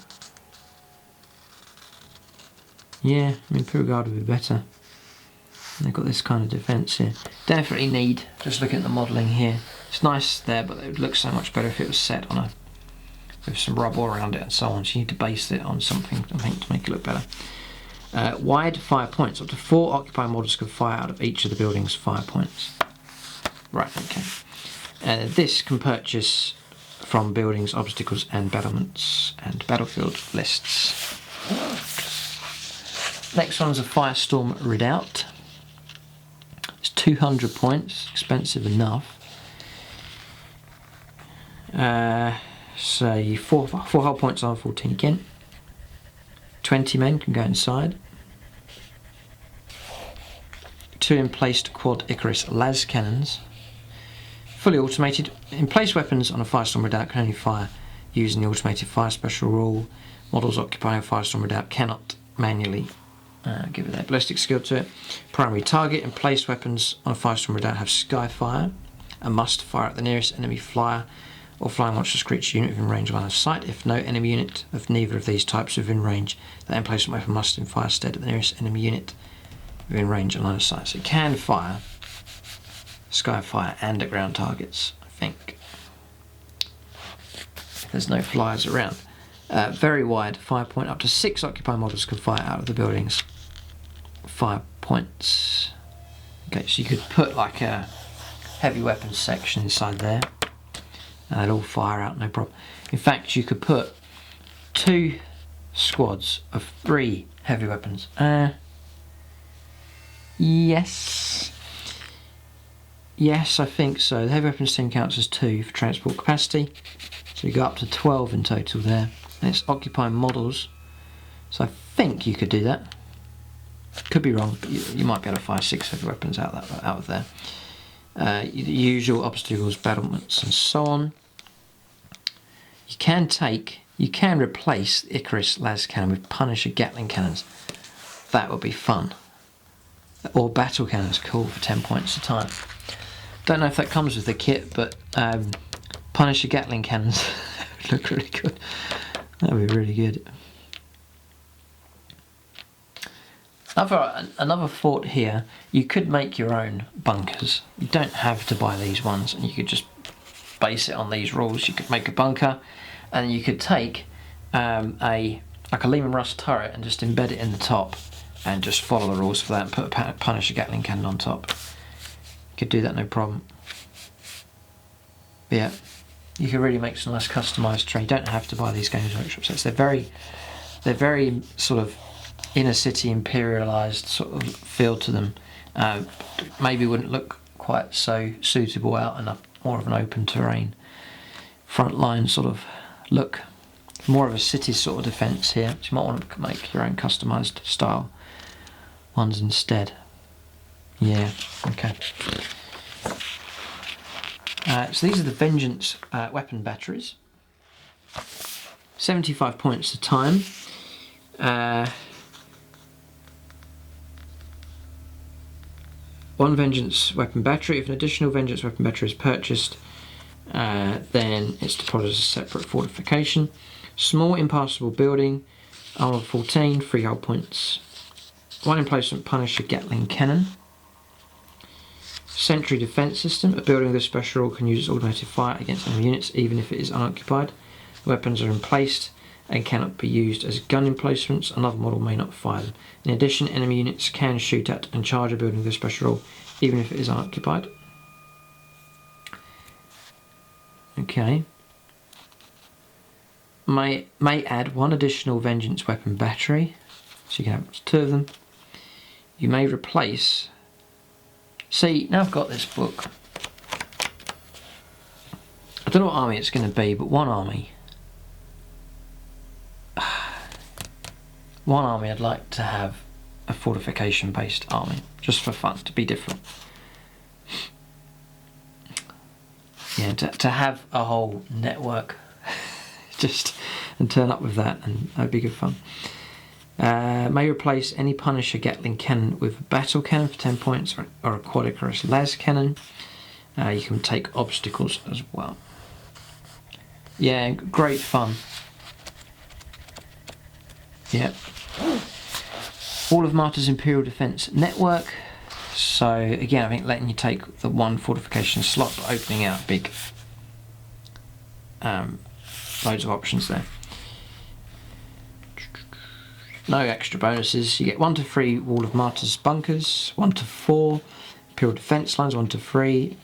Yeah, Imperial Guard would be better. They've got this kind of defence here. Definitely need, just looking at the modelling here, it's nice there, but it would look so much better if it was set on a, with some rubble around it and so on. So you need to base it on something, I think, to make it look better. Wide fire points. Up to 4 occupying models can fire out of each of the building's fire points. Right, okay. This can purchase from buildings, obstacles and battlements and battlefield lists. Next one's a Firestorm Redoubt. It's 200 points, expensive enough. So 4 hull points on 14 again. 20 men can go inside. 2 emplaced quad Icarus las cannons. Fully automated. Emplaced weapons on a Firestorm Redoubt can only fire using the automated fire special rule. Models occupying a Firestorm Redoubt cannot manually give it their ballistic skill to it. Primary target. Emplaced weapons on a Firestorm Redoubt have Skyfire and must fire at the nearest enemy flyer or flying monstrous creature unit within range of line of sight. If no enemy unit of neither of these types is within range, that emplacement weapon must fire instead at the nearest enemy unit within range of line of sight. So it can fire Skyfire and at ground targets, I think. There's no flyers around. Very wide fire point. Up to 6 occupying models can fire out of the building's fire points. Okay, so you could put like a heavy weapons section inside there and they'll all fire out, no problem. In fact, you could put 2 squads of 3 heavy weapons. Yes, I think so. The heavy weapons team counts as 2 for transport capacity, so you go up to 12 in total there. And it's occupying models, so I think you could do that. Could be wrong, but you might be able to fire 6 heavy weapons out of there. The usual obstacles, battlements, and so on. You can replace the Icarus las cannon with Punisher Gatling cannons. That would be fun. Or battle cannons, cool, for 10 points a time. Don't know if that comes with the kit, but Punisher Gatling cannons look really good. That would be really good. Another thought here, you could make your own bunkers. You don't have to buy these ones, and you could just base it on these rules. You could make a bunker, and you could take like a Lehman Russ turret and just embed it in the top, and just follow the rules for that, and put a Punisher Gatling cannon on top. You could do that, no problem. But yeah, you can really make some nice customised terrain. You don't have to buy these Games Workshop sets. They're very sort of inner city imperialised sort of feel to them. Maybe wouldn't look quite so suitable out in a more of an open terrain, frontline sort of look. More of a city sort of defence here. So you might want to make your own customised style ones instead. Yeah, okay. So these are the Vengeance weapon batteries. 75 points a time. One Vengeance weapon battery. If an additional Vengeance weapon battery is purchased, then it's deposited as a separate fortification. Small impassable building, armor 14, 3 hull points. 1 emplacement Punisher Gatling cannon. Sentry defense system. A building with a special rule can use its automated fire against enemy units even if it is unoccupied. The weapons are emplaced and cannot be used as gun emplacements. Another model may not fire them. In addition, enemy units can shoot at and charge a building with a special rule, even if it is unoccupied. Okay. May add 1 additional vengeance weapon battery, so you can have 2 of them. You may replace. See, now I've got this book. I don't know what army it's going to be, but one army I'd like to have a fortification based army, just for fun, to be different. Yeah, to have a whole network just and turn up with that, and that'd be good fun. May replace any Punisher Gatling cannon with a battle cannon for 10 points, or a Quadicorus las cannon. You can take obstacles as well. Yeah, great fun. Yep. All of Martyr's Imperial Defence Network. So again, I think letting you take the 1 fortification slot, but opening out big loads of options there. No extra bonuses. You get 1 to 3 Wall of Martyrs bunkers, 1 to 4 Imperial Defence lines, 1 to 3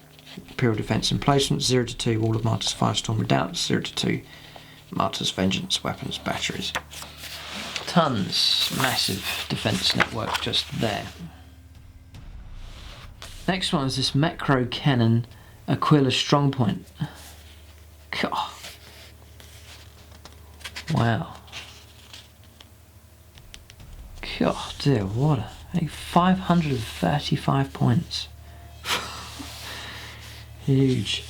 Imperial Defence emplacements, 0 to 2 Wall of Martyrs Firestorm redoubts, 0 to 2 Martyrs Vengeance weapons batteries. Tons, massive defence network just there. Next one is this macro cannon Aquilla Strongpoint. God. Wow. God dear, what a 535 points. Huge.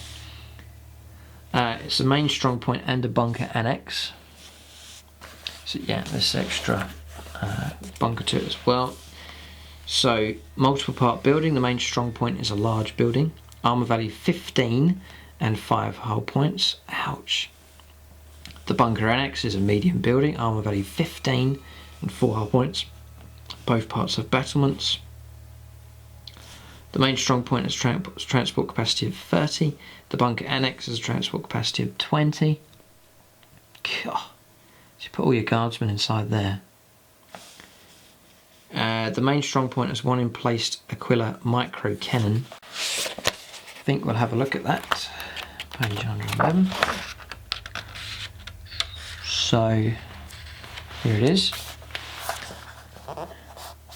It's the main strong point and a bunker annex. So yeah, this extra bunker to it as well. So multiple part building. The main strong point is a large building. Armor value 15 and 5 hull points. Ouch. The bunker annex is a medium building. Armor value 15 and 4 hull points. Both parts have battlements. The main strong point has transport capacity of 30. The bunker annex has a transport capacity of 20. God. So you put all your guardsmen inside there. The main strong point has 1 emplaced Aquilla micro cannon. I think we'll have a look at that. Page 111. So here it is.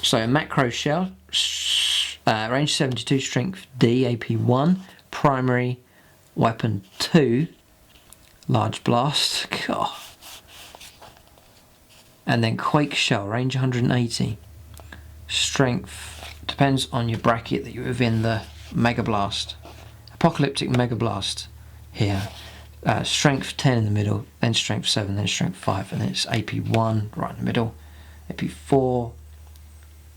So a macro shell, range 72, strength D, AP 1, primary weapon 2, large blast, God. And then quake shell, range 180, strength, depends on your bracket that you're within, the mega blast, apocalyptic mega blast here, strength 10 in the middle, then strength 7, then strength 5, and then it's AP 1 right in the middle, AP 4,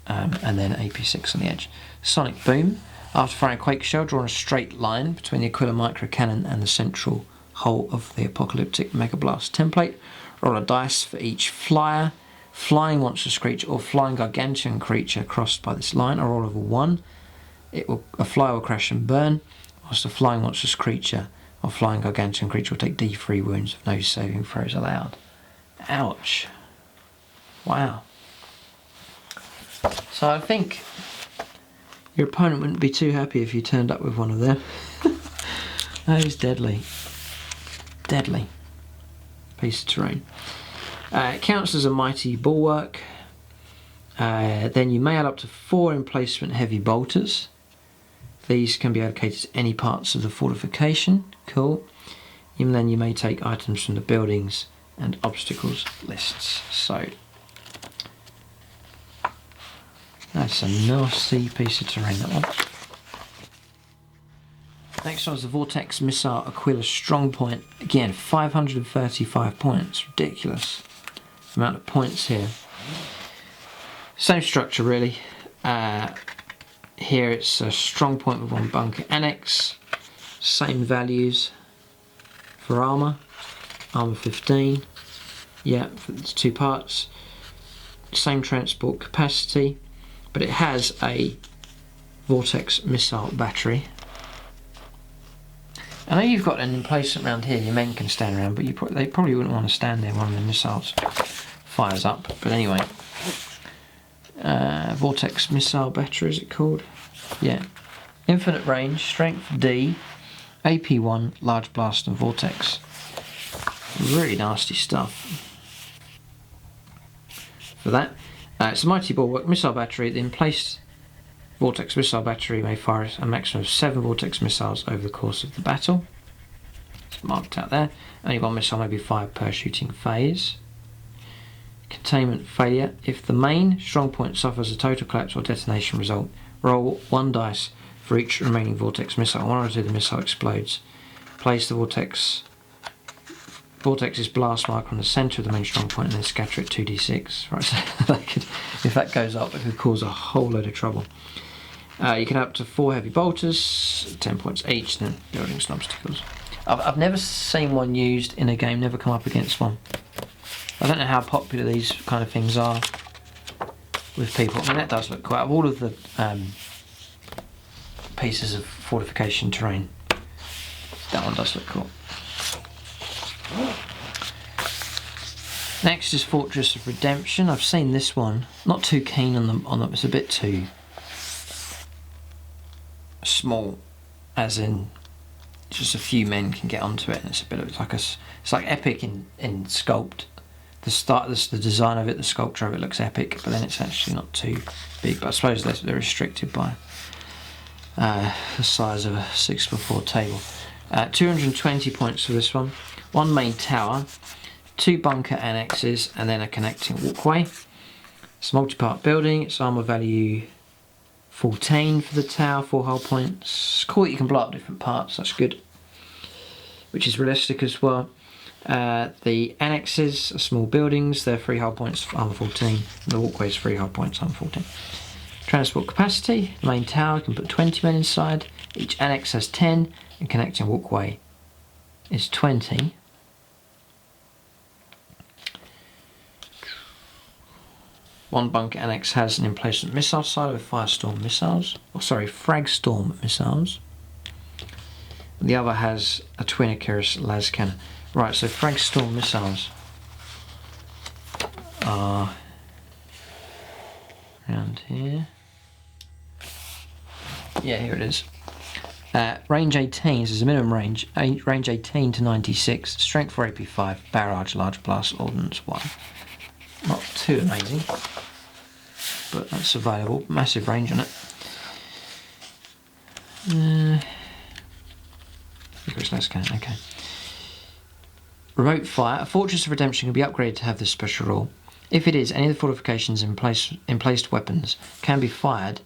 and then AP6 on the edge. Sonic boom. After firing a quake shell, draw a straight line between the Aquilla micro cannon and the central hull of the apocalyptic mega blast template. Roll a dice for each flyer, flying monstrous creature or flying gargantuan creature crossed by this line. A roll of a 1. A flyer will crash and burn, whilst a flying monstrous creature or flying gargantuan creature will take D3 wounds with no saving throws allowed. Ouch. Wow. So I think your opponent wouldn't be too happy if you turned up with one of them. That is deadly. Deadly piece of terrain. It counts as a mighty bulwark. Then you may add up to 4 emplacement heavy bolters. These can be allocated to any parts of the fortification. Cool. And then you may take items from the buildings and obstacles lists. So that's a nasty piece of terrain, that one. Next one is the Vortex Missile Aquilla Strongpoint. Again, 535 points. Ridiculous amount of points here. Same structure, really. Here it's a strong point with 1 bunker annex. Same values for armour. Armour 15. Yeah, it's 2 parts. Same transport capacity. But it has a Vortex missile battery. I know you've got an emplacement around here your men can stand around, but they probably wouldn't want to stand there when the missiles fires up. But anyway, Vortex Missile Battery, is it called? Yeah. Infinite range, strength D, AP1, large blast and vortex. Really nasty stuff. For that, it's a mighty bulwark missile battery. The emplaced Vortex Missile Battery may fire a maximum of 7 Vortex missiles over the course of the battle. It's marked out there. Only 1 missile may be fired per shooting phase. Containment failure. If the main strong point suffers a total collapse or detonation result, roll 1 dice for each remaining Vortex missile. 1 or 2 the missile explodes. Place the Vortex's blast mark on the centre of the main strong point and then scatter it 2d6. Right, so if that goes up, it could cause a whole load of trouble. You can have up to 4 heavy bolters, 10 points each, then buildings and obstacles. I've never seen one used in a game, never come up against one. I don't know how popular these kind of things are with people. I mean, that does look quite. Of all of the pieces of fortification terrain, that one does look cool. Next is Fortress of Redemption. I've seen this one. Not too keen on them. It's a bit too small, as in just a few men can get onto it, and it's a bit of it's like epic in sculpt. The design of it, the sculpture of it looks epic, but then it's actually not too big. But I suppose they're restricted by the size of a 6x4 table. 220 points for this one. 1 main tower, 2 bunker annexes, and then a connecting walkway. It's a multi-part building. Its armour value 14 for the tower, 4 hull points. It's cool that you can blow up different parts, that's good. Which is realistic as well. The annexes are small buildings, they're 3 hull points, armour 14. The walkway is 3 hull points, armour 14. Transport capacity, the main tower can put 20 men inside. Each annex has 10, and connecting walkway is 20. One bunker annex has an emplacement missile silo with Fragstorm missiles. And the other has a twin Icarus las cannon. Right, so Fragstorm missiles are around here. Yeah, here it is. Range 18, this is a minimum range. Range 18 to 96, strength for AP5, barrage, large blast, ordnance 1. Not too amazing, but that's available. Massive range on it. Okay. Remote fire. A Fortress of Redemption can be upgraded to have this special rule. If it is, any of the fortifications emplaced weapons can be fired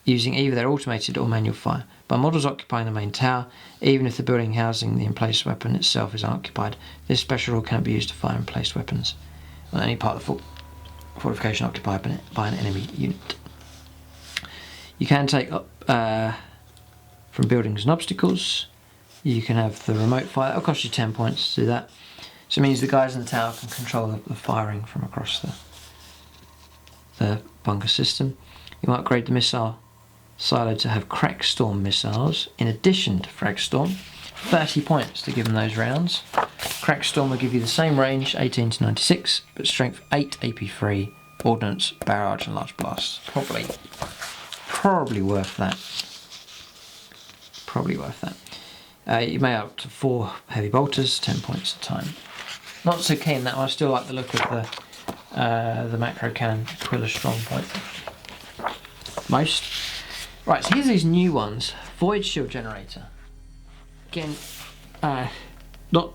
using either their automated or manual fire by models occupying the main tower, even if the building housing the emplaced weapon itself is unoccupied. This special rule cannot be used to fire emplaced weapons on any part of the fortification occupied by an enemy unit. You can take up from buildings and obstacles. You can have the remote fire. That'll cost you 10 points to do that. So it means the guys in the tower can control the firing from across the bunker system. You might upgrade the missile silo to have Fragstorm missiles in addition to Fragstorm. 30 points to give them those rounds. Fragstorm will give you the same range, 18 to 96, but strength 8 AP3, ordnance, barrage and large blast. Probably worth that. Probably worth that. You may have up to 4 heavy bolters, 10 points a time. Not so keen that one. I still like the look of the macro cannon Aquilla strong point most. Right, so here's these new ones. Void shield generator. Again, not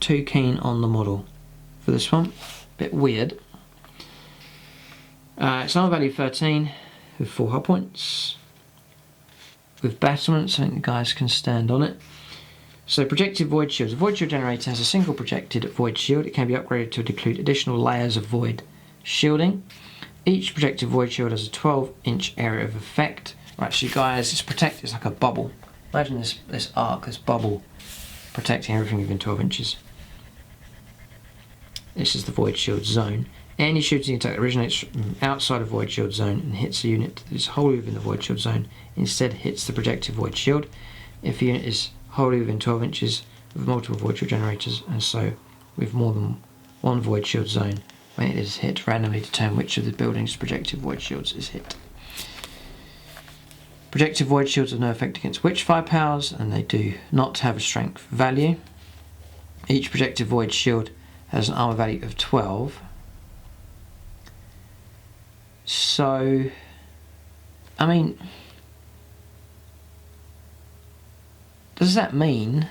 too keen on the model for this one. Bit weird. It's armor value 13 with 4 hull points. With battlements, I think the guys can stand on it. So projected void shields. A void shield generator has a single projected void shield. It can be upgraded to include additional layers of void shielding. Each projected void shield has a 12-inch area of effect. Right, so you guys, it's protected. It's like a bubble. Imagine this arc, this bubble, protecting everything within 12 inches. This is the void shield zone. Any shooting attack that originates from outside of void shield zone and hits a unit that is wholly within the void shield zone instead hits the projected void shield. If the unit is wholly within 12 inches of multiple void shield generators, and so with more than one void shield zone. When it is hit, randomly determine which of the building's projected void shields is hit. Projected void shields have no effect against witch firepowers, and they do not have a strength value. Each projected void shield has an armor value of 12. So, I mean, does that mean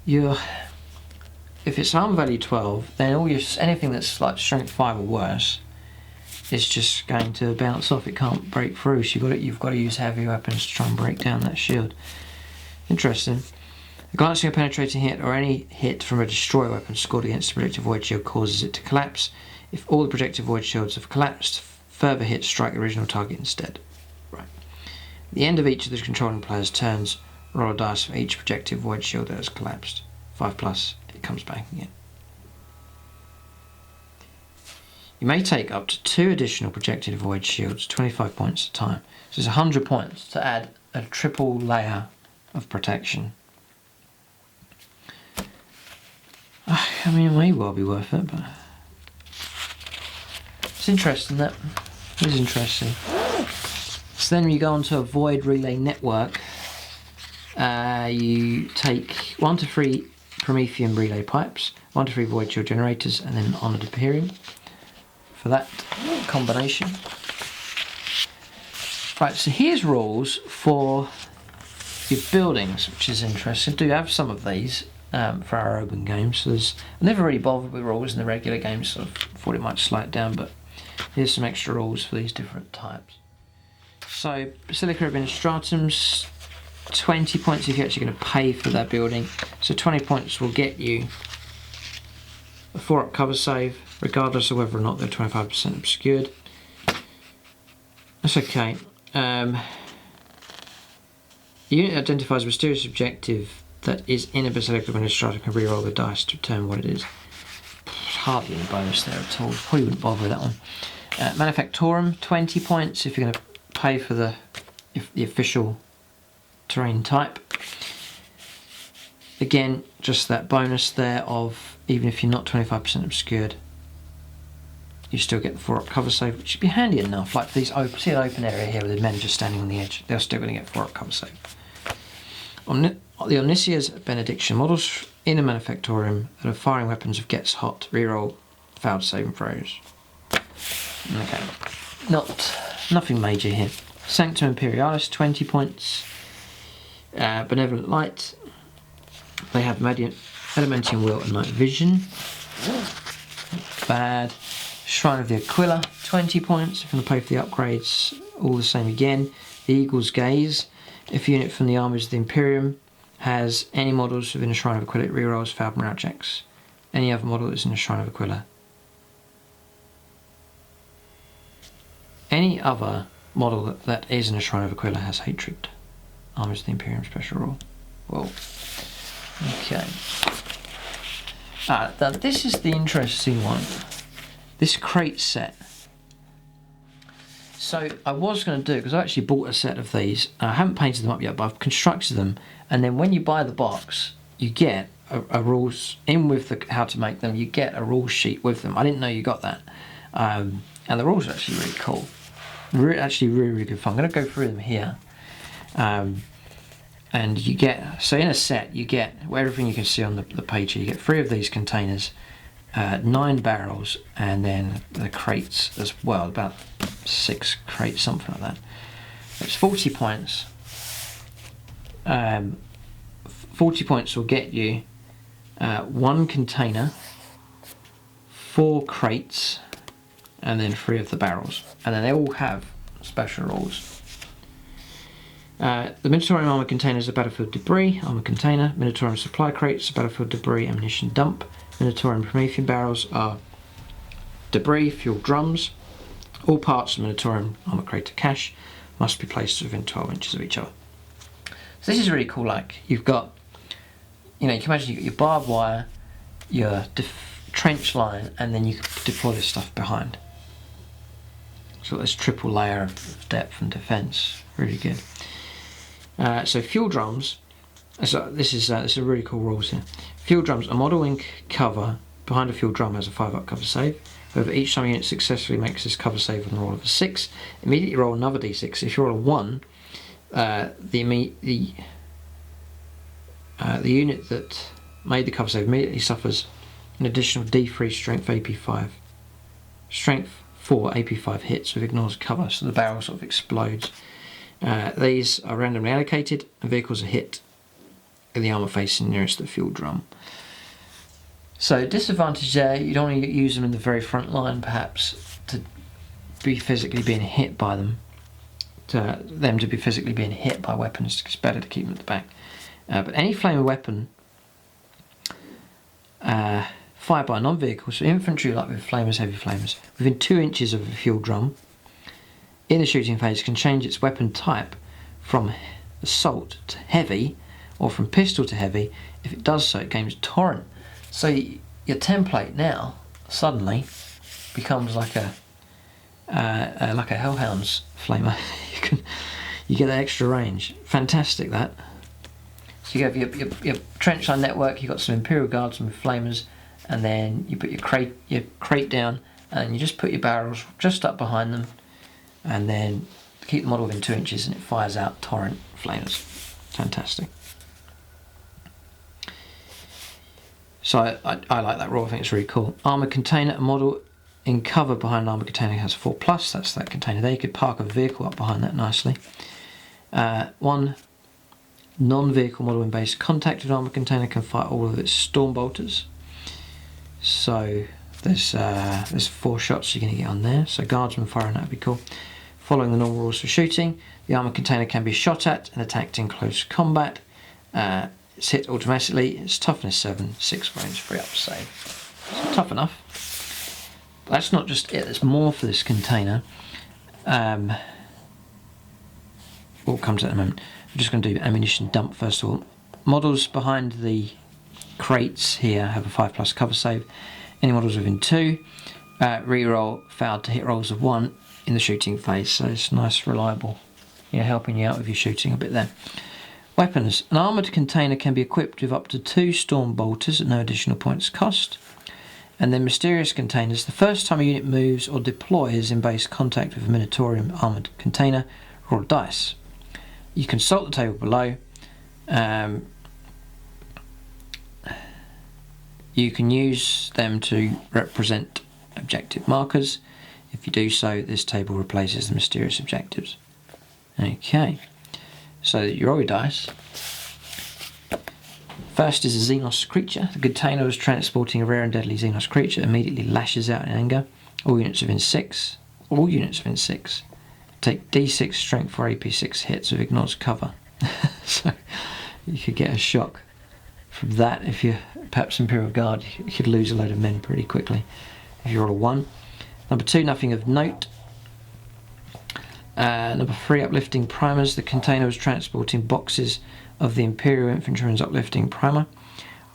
if it's armor value 12, then anything that's like strength 5 or worse is just going to bounce off. It can't break through, so you've got to use heavy weapons to try and break down that shield. Interesting. A glancing or penetrating hit or any hit from a destroyer weapon scored against the projected void shield causes it to collapse. If all the projected void shields have collapsed, further hits strike the original target instead. Right. At the end of each of the controlling player's turns, roll a dice for each projected void shield that has collapsed. 5+, it comes back again. You may take up to 2 additional projected void shields, 25 points at a time. So it's 100 points to add a triple layer of protection. I mean, it may well be worth it, but it's interesting. That is interesting. So then you go onto a void relay network. You take 1 to 3 Promethean relay pipes, 1 to 3 void shield generators, and then Honoured Imperium for that combination. Right, so here's rules for your buildings, which is interesting. I do have some of these for our open games. So I never really bothered with rules in the regular games, so I thought it might slow it down, but here's some extra rules for these different types. So, Basilica Administratums, 20 points if you're actually going to pay for that building. So 20 points will get you a 4-up cover save, regardless of whether or not they're 25% obscured. That's okay. The unit identifies a mysterious objective that is in a Basilica Administratum, can re-roll the dice to determine what it is. Hardly any bonus there at all. Probably wouldn't bother with that one. Manufactorum, 20 points if you're going to pay for the official terrain type. Again, just that bonus there of even if you're not 25% obscured, you still get the 4-up cover save, which should be handy enough. Like for these open, see an open area here with the men just standing on the edge, they're still going to get 4-up cover save. The Omniscia's Benediction models in a Manufactorium that are firing weapons of Gets Hot, reroll failed saving throws. Okay, nothing major here. Sanctum Imperialis, 20 points. Benevolent Light, they have Elementium Will and Night Vision. Bad. Shrine of the Aquilla, 20 points. If you want to pay for the upgrades, all the same again. The Eagle's Gaze, if a unit from the armies of the Imperium has any models within a Shrine of Aquila, it rerolls failed morale checks. Any other model that's in a Shrine of Aquila. Any other model that is in a Shrine of Aquila has hatred. Armies of the Imperium special rule. Whoa. Okay. Now this is the interesting one. This crate set. So I was going to do, because I actually bought a set of these. I haven't painted them up yet, but I've constructed them. And then when you buy the box, you get a rules in with the how to make them. You get a rule sheet with them. I didn't know you got that. And the rules are actually really cool. Actually really good fun. I'm going to go through them here. And you get, so in a set, you get everything you can see on the page here. You get 3 of these containers, 9 barrels, and then the crates as well, about 6 crates, something like that. It's 40 points. 40 points will get you 1 container, 4 crates, and then 3 of the barrels. And then they all have special rules. The Munitorum armor container is a battlefield debris armor container. Munitorum supply crates, battlefield debris ammunition dump. Munitorum Promethean barrels are debris fuel drums. All parts of Munitorum armor crate are cache, must be placed within 12 inches of each other. So this is really cool. Like you've got, you can imagine you've got your barbed wire, your trench line, and then you can deploy this stuff behind. So this triple layer of depth and defense, really good. So fuel drums. So this is a really cool rules here. Fuel drums. A model in cover behind a fuel drum has a 5-up cover save. However, each time a unit successfully makes this cover save with a roll of a 6, immediately roll another d6. If you roll a 1, the unit that made the cover save immediately suffers an additional d3 strength AP5. Strength 4 AP5 hits with ignores cover, so the barrel sort of explodes. These are randomly allocated, and vehicles are hit in the armour facing nearest the fuel drum. So disadvantage there, you don't want to use them in the very front line perhaps to be physically being hit by them. To be physically being hit by weapons, it's better to keep them at the back. But any flamer weapon fired by a non-vehicle, so infantry like with flamers, heavy flamers, within 2 inches of a fuel drum in the shooting phase can change its weapon type from assault to heavy or from pistol to heavy. If it does so, it gains torrent. So your template now suddenly becomes like a Hellhound's flamer. you get that extra range. Fantastic, that. So you have your trench line network. You've got some Imperial Guardsmen with flamers, and then you put your crate down, and you just put your barrels just up behind them, and then keep the model within 2 inches, and it fires out torrent flamers. Fantastic. So I like that rule. I think it's really cool. Armoured container. A model in cover behind an armoured container has 4+. That's that container there. You could park a vehicle up behind that nicely. One non-vehicle model in base contact with an armoured container can fight all of its storm bolters. So there's 4 shots you're going to get on there. So guardsmen firing, that would be cool. Following the normal rules for shooting, the armoured container can be shot at and attacked in close combat. It's hit automatically. It's toughness 7, 6 range, 3 up save. So tough enough. But that's not just it. There's more for this container. All comes at the moment. We're just going to do ammunition dump first of all. Models behind the crates here have a 5+ cover save. Any models within 2 re-roll failed to hit rolls of 1 in the shooting phase. So it's nice, reliable. Helping you out with your shooting a bit there. Weapons. An armoured container can be equipped with up to 2 storm bolters at no additional points cost. And then mysterious containers. The first time a unit moves or deploys in base contact with a Munitorum armoured container, roll a dice. You consult the table below. You can use them to represent objective markers. If you do so, this table replaces the mysterious objectives. Okay. So you roll your dice. First is a Xenos creature. The container is transporting a rare and deadly Xenos creature. Immediately lashes out in anger. All units within 6. Take D6 strength for AP6 hits with ignores cover. So you could get a shock from that. If you're perhaps Imperial Guard, you could lose a load of men pretty quickly if you roll a 1. Number 2, nothing of note. Number 3, uplifting primers. The container was transporting boxes of the Imperial infantryman's uplifting primer.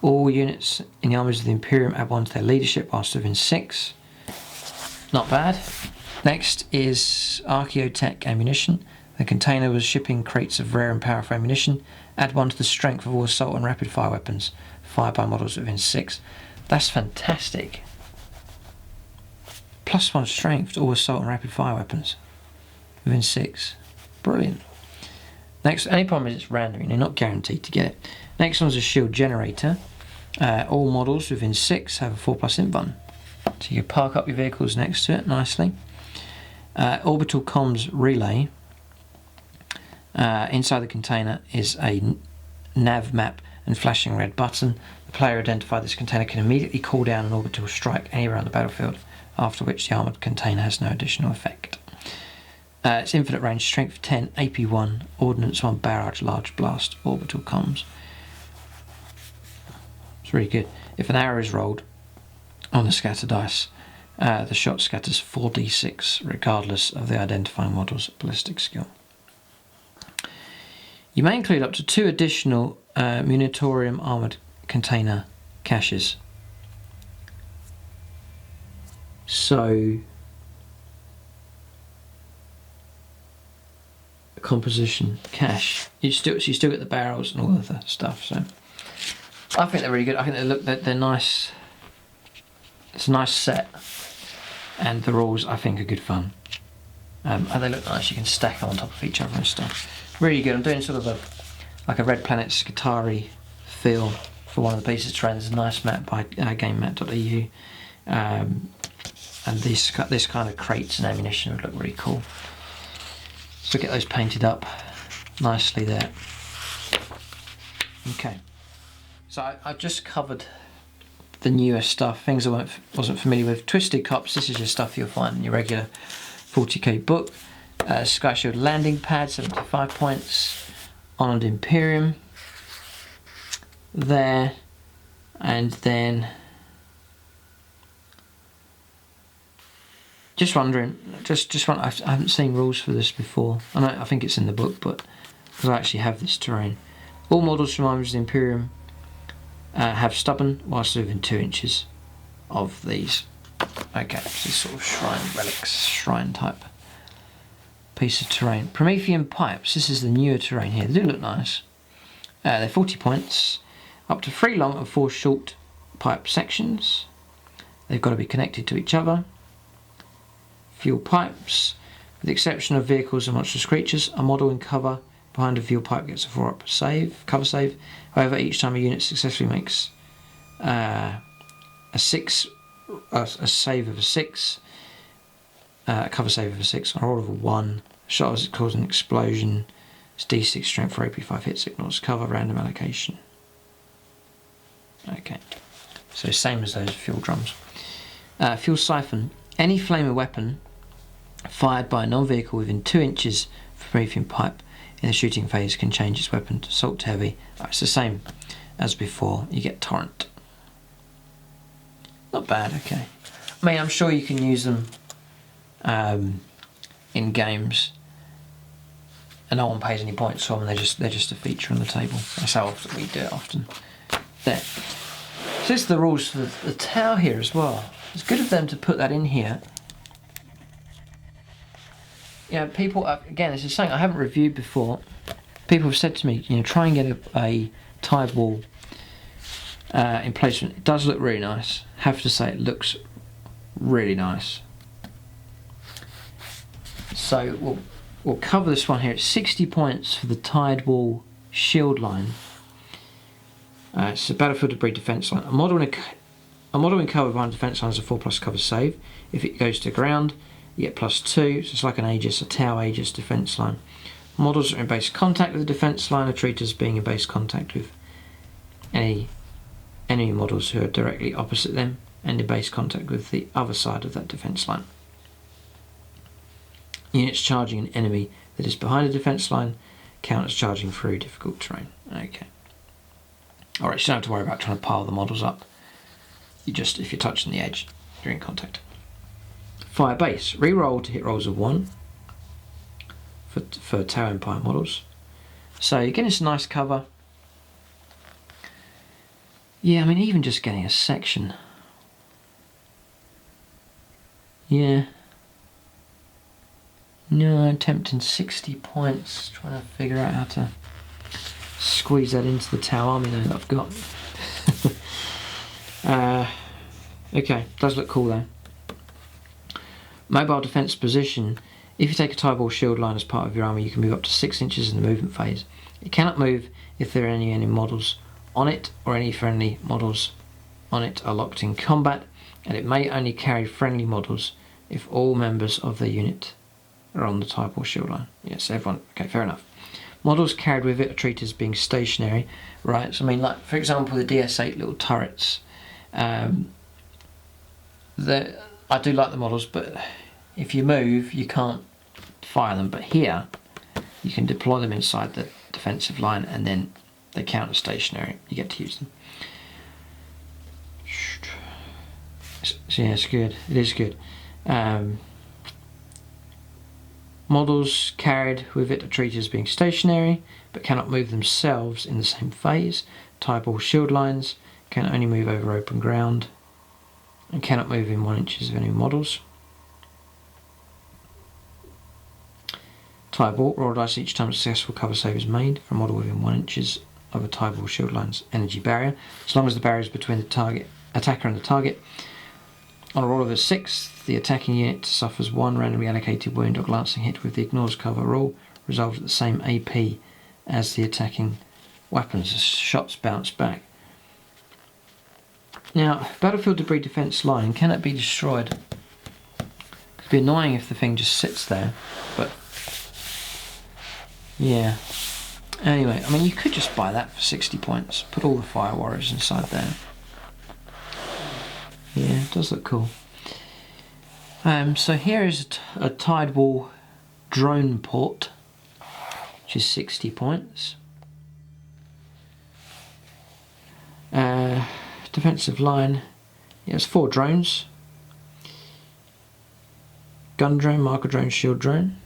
All units in the armies of the Imperium add 1 to their leadership whilst within 6. Not bad. Next is Archaeotech ammunition. The container was shipping crates of rare and powerful ammunition. Add 1 to the strength of all assault and rapid fire weapons fired by models within 6. That's fantastic. +1 strength to all assault and rapid fire weapons within 6. Brilliant. Next, only problem is it's random, you're not guaranteed to get it. Next one's a shield generator. All models within 6 have a 4+ invuln. So you can park up your vehicles next to it nicely. Orbital comms relay. Inside the container is a nav map and flashing red button. The player identified this container can immediately call down an orbital strike anywhere on the battlefield, after which the armoured container has no additional effect. It's infinite range, strength 10, AP1, ordnance 1, barrage, large blast, orbital comms. It's really good. If an arrow is rolled on the scatter dice, the shot scatters 4d6 regardless of the identifying model's ballistic skill. You may include up to 2 additional Munitorum armoured container caches. So I composition cache. You still get the barrels and all of the stuff. So I think they're really good. I think they're nice. It's a nice set, and the rules I think are good fun. And they look nice. You can stack them on top of each other and stuff. Really good. I'm doing sort of a Red Planet's Guitar-y feel for one of the pieces of terrain. There's a nice map by GameMat.eu, and this kind of crates and ammunition would look really cool. So get those painted up nicely there. Okay, so I've just covered the newer stuff, things I wasn't familiar with. Twisted Cops, this is your stuff you'll find in your regular 40k book. Sky Shield landing pad, 75 points. Honoured Imperium there, and then just wondering, I haven't seen rules for this before. I think it's in the book, but because I actually have this terrain. All models from Armies of the Imperium have stubborn whilst within 2 inches of these. Okay, so this sort of shrine relics, shrine type piece of terrain. Promethean pipes, this is the newer terrain here. They do look nice. They're 40 points, up to 3 long and 4 short pipe sections. They've got to be connected to each other. Fuel pipes, with the exception of vehicles and monstrous creatures, a model in cover behind a fuel pipe gets a 4-up cover save. However, each time a unit successfully makes a save of a 6, a cover save of a 6, on a roll of a 1, shot as it causes an explosion, it's D6 strength for AP5 hits, ignores cover, random allocation. Okay, so same as those fuel drums. Fuel siphon, any flamer weapon fired by a non-vehicle within 2 inches of a Promethean pipe in the shooting phase can change its weapon to assault to heavy. It's the same as before, you get torrent. Not bad, okay. I mean, I'm sure you can use them in games and no one pays any points for them, they're just a feature on the table. That's how often we do it often. There. So this is the rules for the tower here as well. It's good of them to put that in here. Yeah, people, again, this is something I haven't reviewed before. People have said to me, try and get a tide wall emplacement. It does look really nice. Have to say, it looks really nice. So we'll cover this one here. It's 60 points for the tide wall shield line. It's a battlefield debris defence line. A model in cover behind defence line has a 4+ cover save. If it goes to ground, you get +2, so it's like an Aegis, a tower Aegis defence line. Models are in base contact with the defence line are treated as being in base contact with any enemy models who are directly opposite them and in base contact with the other side of that defence line. Units charging an enemy that is behind a defence line count as charging through difficult terrain. Okay. Alright, you don't have to worry about trying to pile the models up. If you're touching the edge, you're in contact. Fire base. Reroll to hit rolls of 1 for Tower Empire models. So you're getting some nice cover. Yeah, I mean, even just getting a section. Yeah. No, attempting 60 points. Trying to figure out how to squeeze that into the tower army that I've got. Okay, does look cool though. Mobile defence position. If you take a tide wall shield line as part of your army, you can move up to 6 inches in the movement phase. It cannot move if there are any enemy models on it or any friendly models on it are locked in combat, and it may only carry friendly models if all members of the unit are on the tide wall shield line. Yes, everyone. Okay, fair enough. Models carried with it are treated as being stationary, right? So I mean, like for example, the DS8 little turrets. I do like the models, but if you move, you can't fire them. But here, you can deploy them inside the defensive line, and then they count as stationary. You get to use them. So yeah, it's good. It is good. Models carried with it are treated as being stationary, but cannot move themselves in the same phase. Tide wall shield lines can only move over open ground and cannot move in 1 inches of any models. Tideball, roll dice each time a successful cover save is made for a model within 1 inches of a Tideball shield line's energy barrier, as long as the barrier is between the attacker and the target. On a roll of a 6, the attacking unit suffers 1 randomly allocated wound or glancing hit with the ignores cover rule, resolved at the same AP as the attacking weapons. The shots bounce back. Now, battlefield debris defense line, can it be destroyed? It'd be annoying if the thing just sits there, but yeah. Anyway, I mean, you could just buy that for 60 points. Put all the fire warriors inside there. Yeah, it does look cool. So here is a Tideball drone port, which is 60 points. Defensive line, yeah, it's 4 drones. Gun drone, marker drone, shield drone.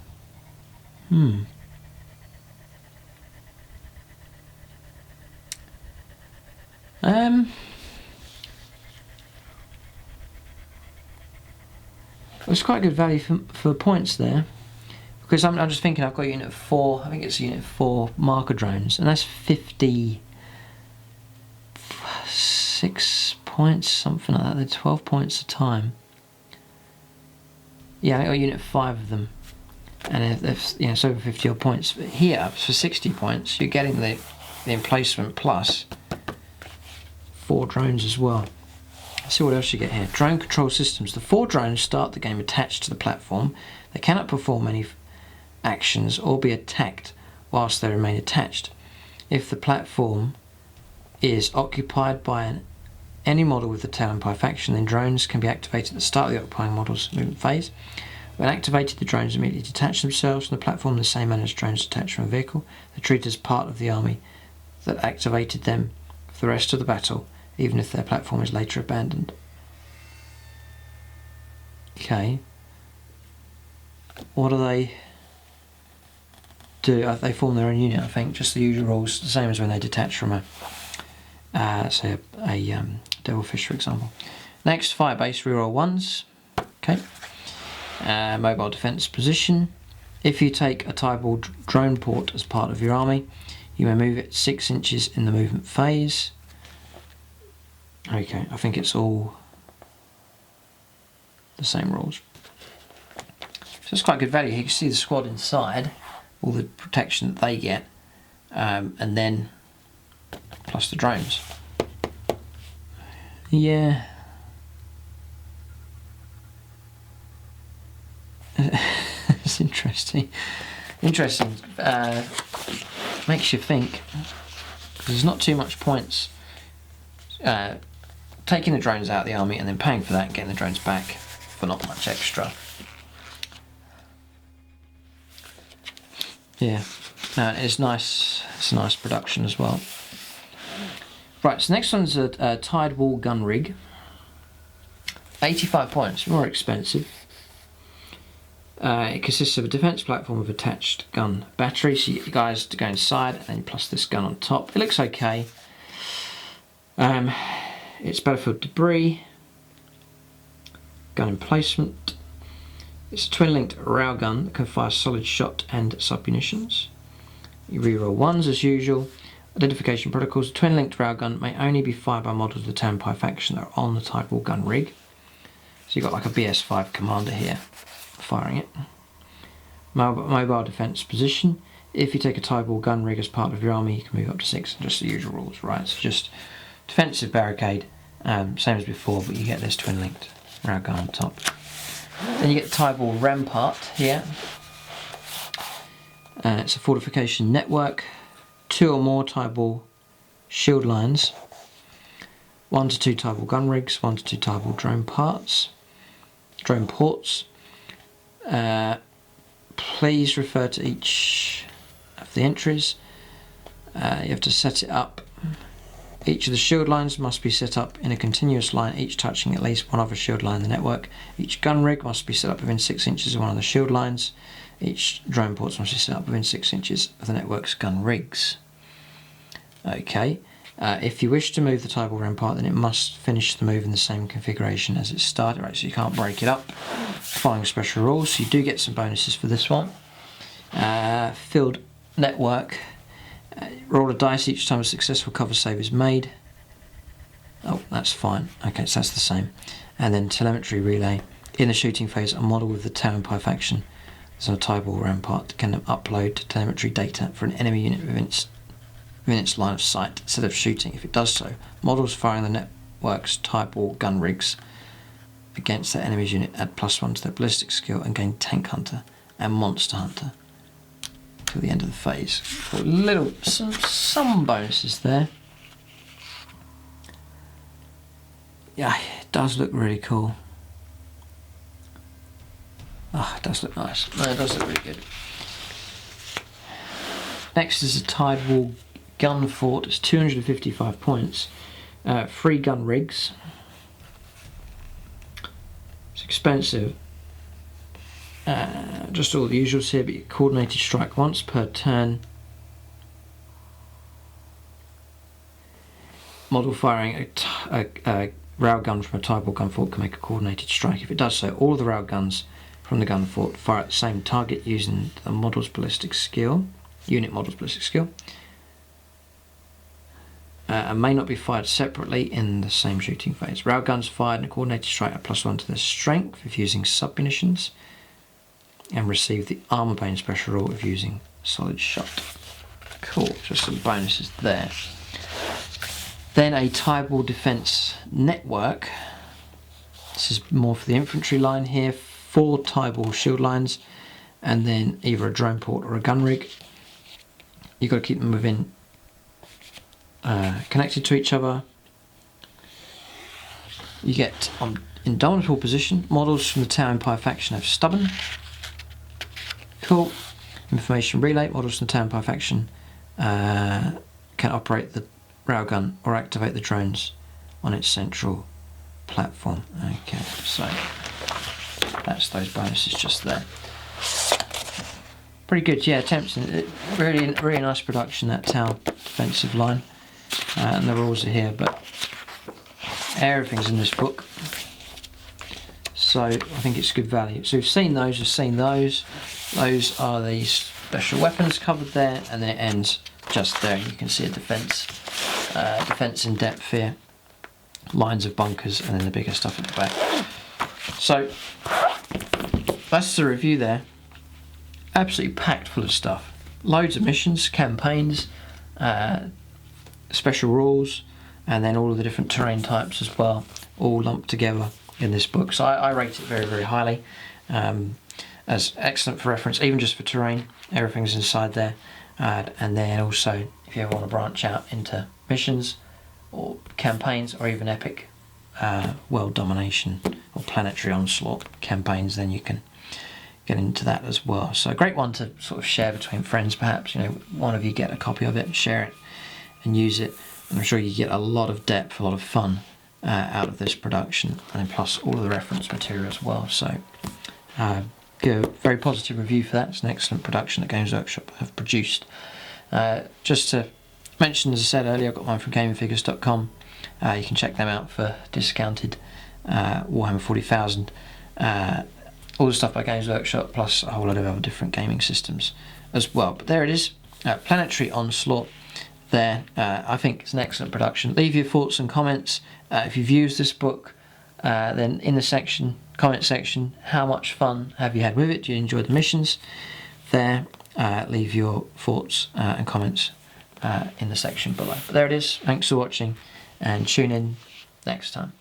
It's quite good value for points there, because I'm just thinking I've got a unit of 4, I think it's a unit of 4 marker drones, and that's 56 points, something like that. They're 12 points a time. Yeah, I got a unit of 5 of them, and it's over 50 odd points. But here, for 60 points, you're getting the emplacement plus 4 drones as well. Let's see what else you get here. Drone control systems. The 4 drones start the game attached to the platform. They cannot perform any actions or be attacked whilst they remain attached. If the platform is occupied by any model with the tail and pie faction, then drones can be activated at the start of the occupying model's movement phase. When activated, the drones immediately detach themselves from the platform in the same manner as drones detach from a vehicle. They're treated as part of the army that activated them for the rest of the battle, even if their platform is later abandoned. Okay. What do they do? They form their own unit, I think. Just the usual rules, the same as when they detach from say a devilfish, for example. Next, firebase, reroll 1s. Okay. Mobile defense position. If you take a Tideball drone port as part of your army, you may move it 6 inches in the movement phase. Okay, I think it's all the same rules. So it's quite good value. You can see the squad inside, all the protection that they get, and then plus the drones. Yeah. It's interesting. Interesting. Makes you think. There's not too much points taking the drones out of the army and then paying for that and getting the drones back for not much extra. Yeah, it's nice. It's a nice production as well. Right, so next one's a Tideball gun rig. 85 points, more expensive. It consists of a defense platform with attached gun battery, so you guys to go inside, and then plus this gun on top. It looks okay. It's battlefield debris, gun emplacement. It's a twin-linked railgun that can fire solid shot and sub-munitions. You reroll 1s as usual. Identification protocols. A twin-linked railgun may only be fired by models of the Tampire faction that are on the Tideball gun rig. So you've got like a BS5 commander here firing it. Mobile defense position. If you take a Tideball gun rig as part of your army, you can move up to 6. Just the usual rules, right? So just defensive barricade, same as before, but you get this twin-linked railgun on top. Then you get the Tideball rampart here. It's a fortification network. 2 or more Tideball shield lines. 1 to 2 Tideball gun rigs. 1 to 2 Tideball drone ports. Please refer to each of the entries. You have to set it up. Each of the shield lines must be set up in a continuous line, each touching at least one other shield line in the network. Each gun rig must be set up within 6 inches of one of the shield lines. Each drone ports must be set up within 6 inches of the network's gun rigs. Okay. If you wish to move the Tideball rampart, then it must finish the move in the same configuration as it started. Right, so you can't break it up. Following special rules, so you do get some bonuses for this one. Field network. Roll a dice each time a successful cover save is made. Oh, that's fine. Okay, so that's the same. And then telemetry relay. In the shooting phase, a model with the Tower Empire faction is on a tie-ball rampart can upload telemetry data for an enemy unit within its line of sight instead of shooting. If it does so, models firing the network's tie-ball gun rigs against that enemy's unit add +1 to their ballistic skill and gain Tank Hunter and Monster Hunter till the end of the phase. Some bonuses there. Yeah, it does look really cool. Oh, it does look nice. No, it does look really good. Next is a Tide Wall Gun Fort. It's 255 points. 3 gun rigs. It's expensive. Just all the usuals here, but you coordinated strike once per turn. Model firing a railgun from a Tide Wall Gun Fort can make a coordinated strike. If it does so, all of the railguns from the gun fort fire at the same target using the model's ballistic skill, unit model's ballistic skill, and may not be fired separately in the same shooting phase. Railguns fired in a coordinated strike at +1 to their strength if using sub-munitions, and receive the armor bane special rule of using solid shot. Cool, just some bonuses there. Then a Tide Wall defense network. This is more for the infantry line here. 4 Tide Wall shield lines, and then either a drone port or a gun rig. You've got to keep them within, connected to each other. You get on indomitable position. Models from the Tower Empire faction have stubborn. Cool. Information relay. Models from the Tower Empire faction can operate the railgun or activate the drones on its central platform. Okay, so that's those bonuses just there. Pretty good, yeah, tempting. Really nice production, that Tower defensive line. And the rules are here, but everything's in this book. So I think it's good value. So we've seen those, we've seen those. Those are the special weapons covered there, and then it ends just there. You can see a defense in depth here. Lines of bunkers, and then the bigger stuff at the back. So that's the review there. Absolutely packed full of stuff. Loads of missions, campaigns, special rules, and then all of the different terrain types as well, all lumped together in this book. So I rate it very, very highly, as excellent for reference, even just for terrain. Everything's inside there. And then also, if you ever want to branch out into missions or campaigns or even epic world domination or planetary onslaught campaigns, then you can get into that as well. So a great one to sort of share between friends, perhaps. You know, one of you get a copy of it and share it and use it, and I'm sure you get a lot of depth, a lot of fun out of this production, and then plus all of the reference material as well. So give a very positive review for that. It's an excellent production that Games Workshop have produced. Just to mention, as I said earlier, I've got mine from gamingfigures.com. You can check them out for discounted Warhammer 40,000. All the stuff by Games Workshop, plus a whole lot of other different gaming systems as well. But there it is, Planetary Onslaught there. I think it's an excellent production. Leave your thoughts and comments. If you've used this book, then in the comment section, how much fun have you had with it? Do you enjoy the missions? There, leave your thoughts and comments in the section below. But there it is. Thanks for watching, and tune in next time.